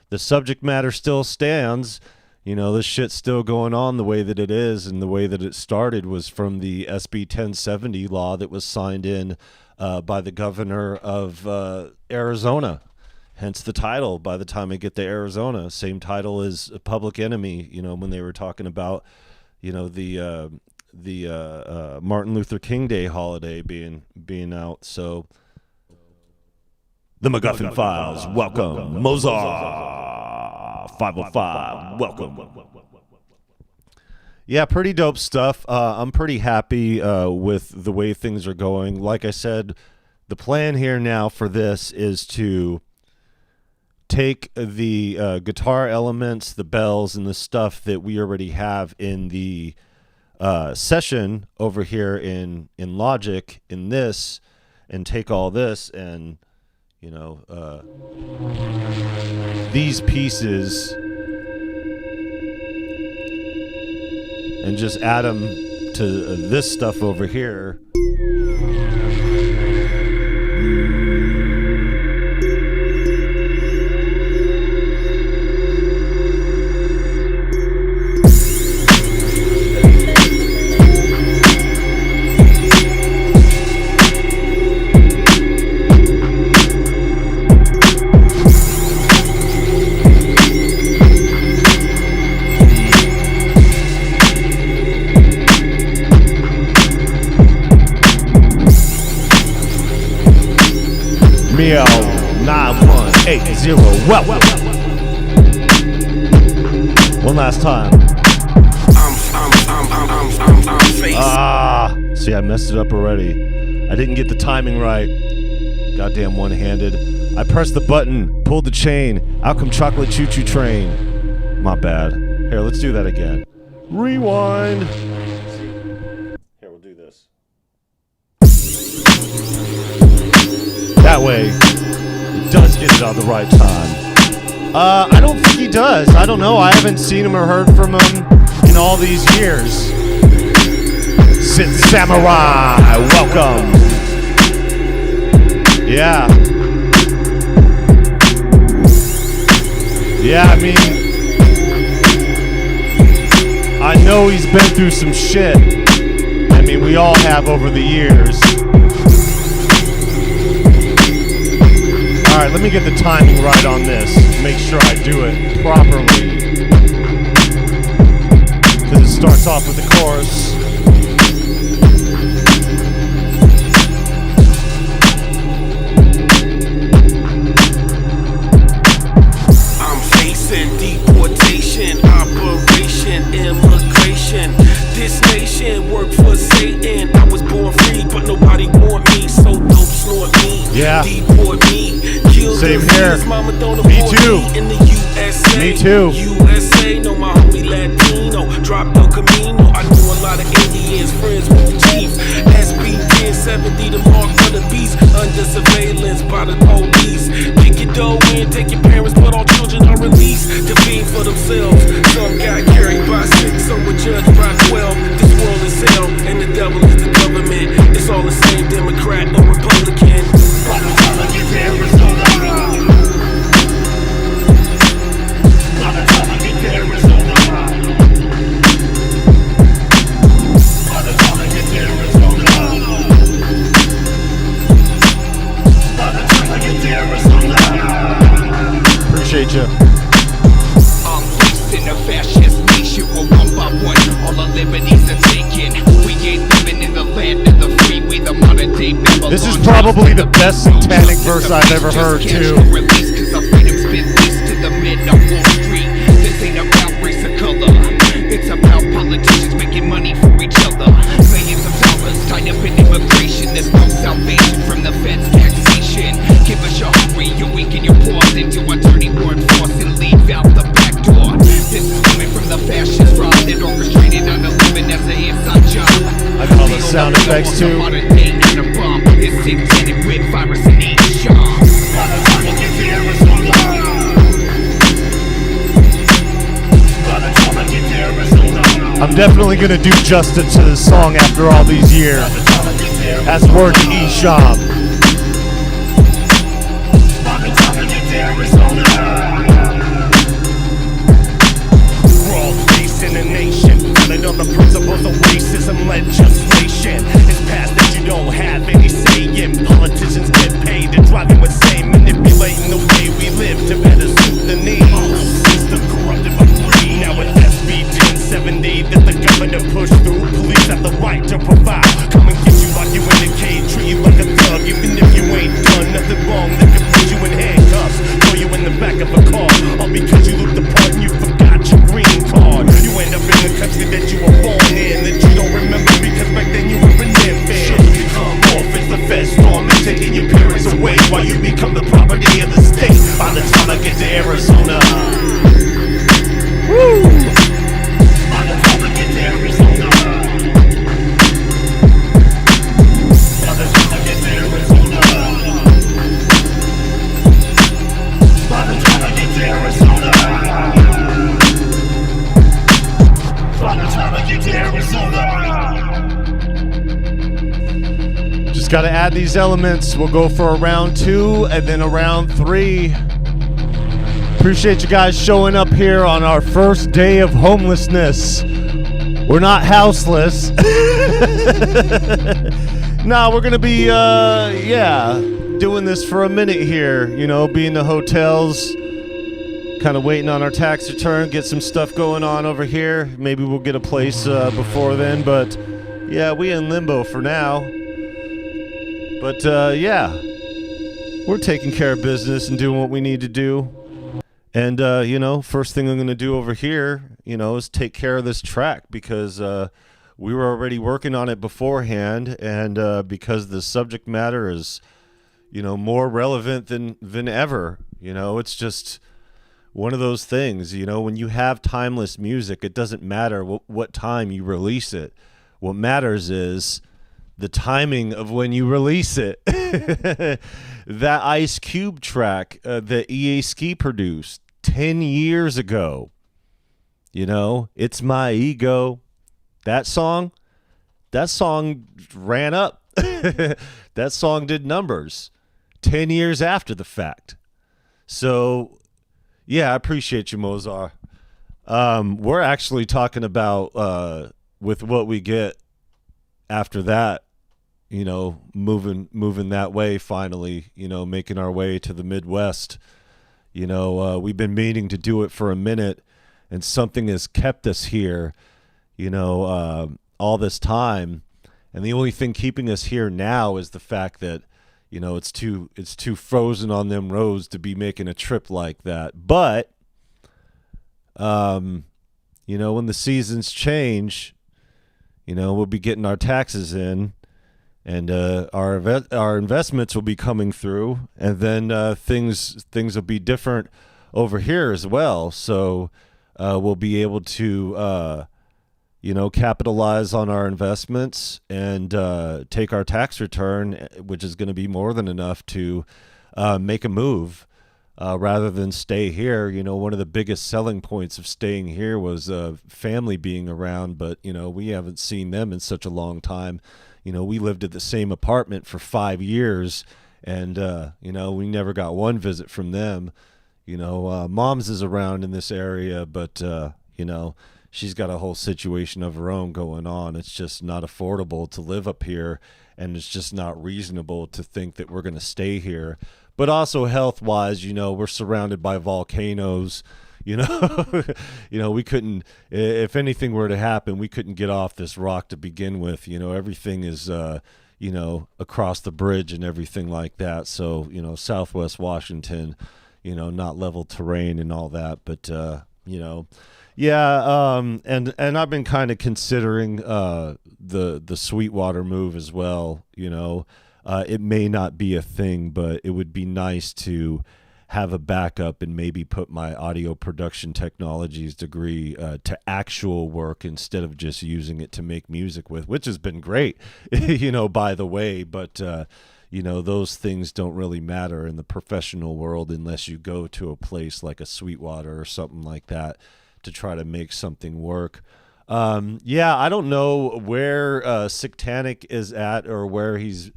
The subject matter still stands. You know, this shit's still going on the way that it is, and the way that it started was from the SB 1070 law that was signed in by the governor of Arizona. Hence the title, by the time I get to Arizona. Same title as Public Enemy, you know, when they were talking about, you know, the Martin Luther King Day holiday being out. So the MacGuffin Files, welcome. Mozart 505, welcome. Yeah, pretty dope stuff. I'm pretty happy with the way things are going. Like I said, the plan here now for this is to take the guitar elements, the bells, and the stuff that we already have in the session over here in Logic in this, and take all this and, you know, these pieces and just add them to this stuff over here. Mio 9180, welcome. One last time. See, I messed it up already. I didn't get the timing right. Goddamn one-handed. I pressed the button, pulled the chain. Out come chocolate choo-choo train. My bad. Here, let's do that again. Rewind. Here, we'll do this. That way, he does get it on the right time. I don't think he does. I don't know. I haven't seen him or heard from him in all these years. Sit Samurai, welcome. Yeah. Yeah, I mean, I know he's been through some shit. I mean, we all have over the years. All right, let me get the timing right on this. Make sure I do it properly. Because it starts off with the chorus. Deportation, operation, immigration. This nation worked for Satan. I was born free, but nobody want me. So dope, snort me. Yeah. Deport me. Kill Same the here. mama don't Me abort too. Me in the USA. Me too. USA, know my homie Latino. Dropped El Camino. I know a lot of Indians, friends with the chief. SB 1070, the mark for the beast. Under surveillance by the police. Kick your dough in, take your parents, but all children are released to feed for themselves. Some got carried by 6, some were judged by 12. This world is hell, and the devil is the government. It's all the same, Democrat or Republican. By the time I get to Arizona, by the time I get to Arizona, by the time I get to Arizona, by the time I get to Arizona. Appreciate you. I'm placed in a fascist nation where one by one all our liberties are taken. We ain't living in the land of the free, we the modern day Babylon. This is probably the best satanic verse I've ever heard, too. Cause our freedom's been leased to the men on Wall Street. This ain't about race or color, it's about politicians making money for each other. Millions of dollars tied up in immigration. There's no salvation from the feds' taxation. Give us your hurry, you weaken your paws into a dirty word force and leave out the back door. This is coming from the fascist rod that orchestrated 9/11 as an inside job. I got all the sound effects too. Modern day atom bomb is satanic with virus and Esham. By the time I get to Arizona, by the time I get to Arizona, I'm definitely gonna do justice to this song after all these years. by the time I get to Arizona, That's word to Esham. by the time I get to Arizona. We're all facing a nation, founded on the principles of racism legislation. It's past that you don't have any say in. Politicians get paid to drive you insane, manipulating the way we live to better suit the needs. System corrupted by greed. Now with SB 1070 that the governor pushed through, police have the right to provide. Come and get you like you in a cage, treat you like a thug, even if you ain't done nothing wrong. They can put you in handcuffs, throw you in the back of a car, all because you looked the part and you forgot your green card. You end up in the country that you were born in, that you don't remember because back then you were an infant. Should you come off as the feds storm and taking your parents away while you become the property of the state? By the time I get to Arizona, Woo! by the time I get to Arizona, by the time I get to Arizona, by the time I get to Arizona, by the time I get to Arizona. Just gotta add these elements. We'll go for a round 2 and then a round 3. Appreciate you guys showing up here on our first day of homelessness. We're not houseless. Nah, we're gonna be doing this for a minute here. You know, be in the hotels, kind of waiting on our tax return, get some stuff going on over here. Maybe we'll get a place before then, but yeah, we in limbo for now. But we're taking care of business and doing what we need to do. And first thing I'm gonna do over here, is take care of this track because we were already working on it beforehand, and because the subject matter is, more relevant than ever. It's just one of those things. When you have timeless music, it doesn't matter what time you release it. What matters is the timing of when you release it. That Ice Cube track that EA Ski produced 10 years ago. It's My Ego. That song ran up. That song did numbers 10 years after the fact. So, Yeah, I appreciate you, Mozart. We're actually talking about with what we get after that, moving that way finally, making our way to the Midwest. We've been meaning to do it for a minute, and something has kept us here, all this time. And the only thing keeping us here now is the fact that, it's too frozen on them roads to be making a trip like that. But, when the seasons change, we'll be getting our taxes in, and our investments will be coming through, and then things will be different over here as well. So we'll be able to capitalize on our investments and take our tax return, which is going to be more than enough to make a move rather than stay here. One of the biggest selling points of staying here was family being around, but, we haven't seen them in such a long time. We lived at the same apartment for 5 years, and, we never got one visit from them. Mom's is around in this area, but, she's got a whole situation of her own going on. It's just not affordable to live up here, and it's just not reasonable to think that we're going to stay here. But also health-wise, we're surrounded by volcanoes. We couldn't, if anything were to happen, we couldn't get off this rock to begin with. Everything is, across the bridge and everything like that. So, Southwest Washington, not level terrain and all that. But, yeah, and I've been kind of considering the Sweetwater move as well. It may not be a thing, but it would be nice to have a backup and maybe put my audio production technologies degree to actual work instead of just using it to make music with, which has been great, by the way. But, those things don't really matter in the professional world unless you go to a place like a Sweetwater or something like that to try to make something work. I don't know where Sictanic is at or where he's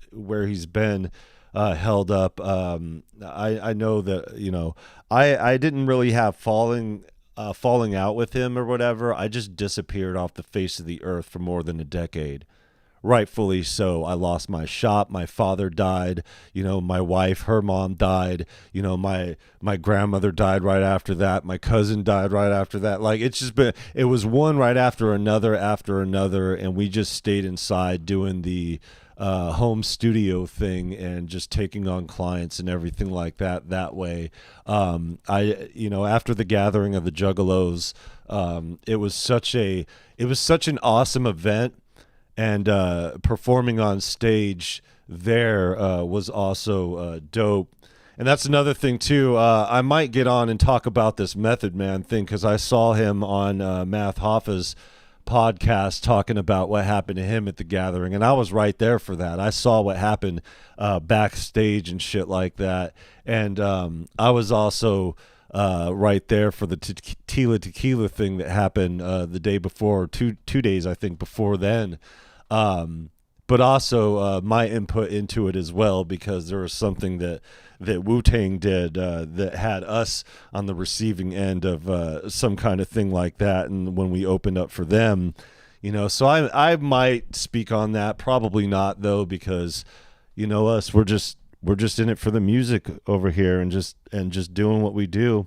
been held up. I know that I didn't really have falling out with him or whatever. I just disappeared off the face of the earth for more than a decade. Rightfully so. I lost my shop. My father died. My wife, her mom died. My grandmother died right after that. My cousin died right after that. Like, it was one right after another, and we just stayed inside doing the home studio thing and just taking on clients and everything like that way. After the gathering of the Juggalos, it was such an awesome event. And performing on stage there was also dope. And that's another thing, too. I might get on and talk about this Method Man thing because I saw him on Math Hoffa's podcast talking about what happened to him at the gathering. And I was right there for that. I saw what happened backstage and shit like that. And I was also right there for the tequila thing that happened the day before, two days, I think, before then. But also my input into it as well, because there was something that Wu-Tang did that had us on the receiving end of some kind of thing like that. And when we opened up for them, so I might speak on that. Probably not, though, because us, we're just in it for the music over here and just doing what we do.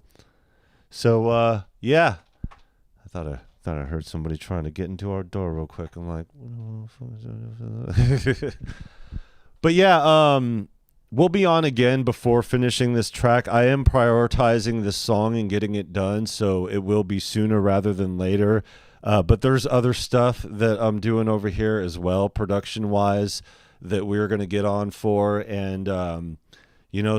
So yeah, I thought I heard somebody trying to get into our door real quick. I'm like, but yeah, we'll be on again before finishing this track. I am prioritizing this song and getting it done, so it will be sooner rather than later. But there's other stuff that I'm doing over here as well, production-wise, that we're going to get on for. And,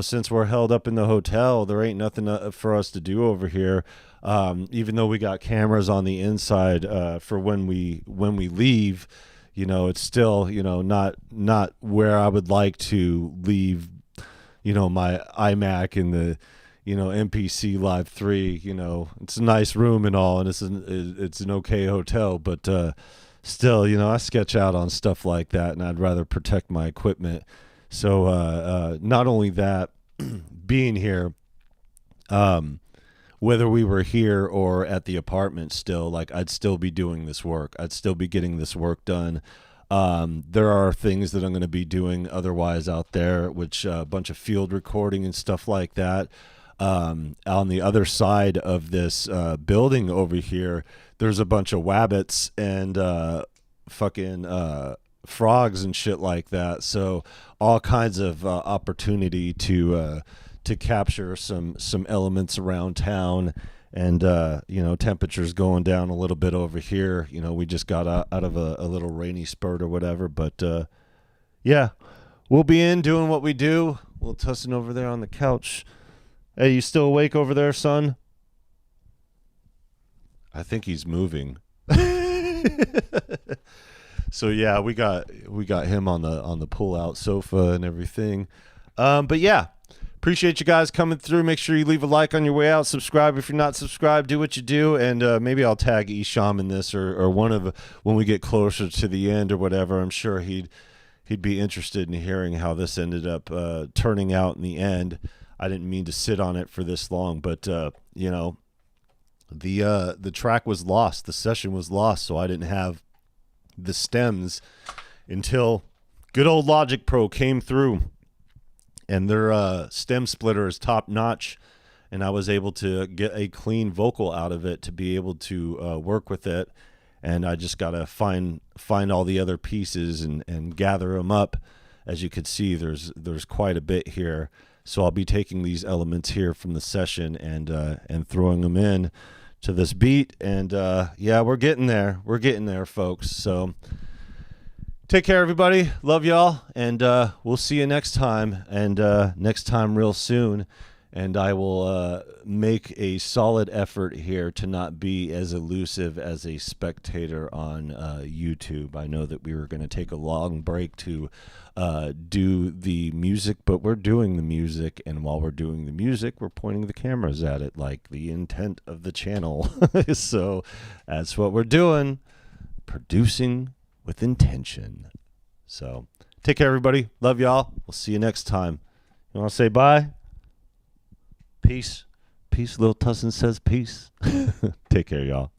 since we're held up in the hotel, there ain't nothing for us to do over here. Even though we got cameras on the inside for when we leave, it's still, not where I would like to leave, my iMac in the, MPC Live 3. It's a nice room and all, and it's an okay hotel, but still, I sketch out on stuff like that, and I'd rather protect my equipment. So not only that, being here, whether we were here or at the apartment still, like I'd still be doing this work. I'd still be getting this work done. There are things that I'm going to be doing otherwise out there, which a bunch of field recording and stuff like that. On the other side of this building over here, there's a bunch of wabbits and fucking frogs and shit like that. So all kinds of opportunity to capture some elements around town. And, temperatures going down a little bit over here. We just got out of a little rainy spurt or whatever. But, yeah, we'll be in doing what we do. Little Tussin over there on the couch. Hey, you still awake over there, son? I think he's moving. So, yeah, we got him on the pull-out sofa and everything. But, yeah. Appreciate you guys coming through. Make sure you leave a like on your way out. Subscribe if you're not subscribed. Do what you do, and maybe I'll tag Esham in this or one of when we get closer to the end or whatever. I'm sure he'd be interested in hearing how this ended up turning out in the end. I didn't mean to sit on it for this long, but the track was lost. The session was lost, so I didn't have the stems until good old Logic Pro came through. And their stem splitter is top notch, and I was able to get a clean vocal out of it to be able to work with it. And I just gotta find all the other pieces and gather them up. As you can see, there's quite a bit here. So I'll be taking these elements here from the session and throwing them in to this beat. And yeah, we're getting there. We're getting there, folks. So. Take care, everybody. Love y'all, and we'll see you next time, and next time real soon. And I will make a solid effort here to not be as elusive as a spectator on YouTube. I know that we were going to take a long break to do the music, but we're doing the music, and while we're doing the music, we're pointing the cameras at it like the intent of the channel. So that's what we're doing, producing with intention. So take care, everybody. Love y'all. We'll see you next time. You want to say bye? Peace. Peace. Little Tussin says peace. Take care, y'all.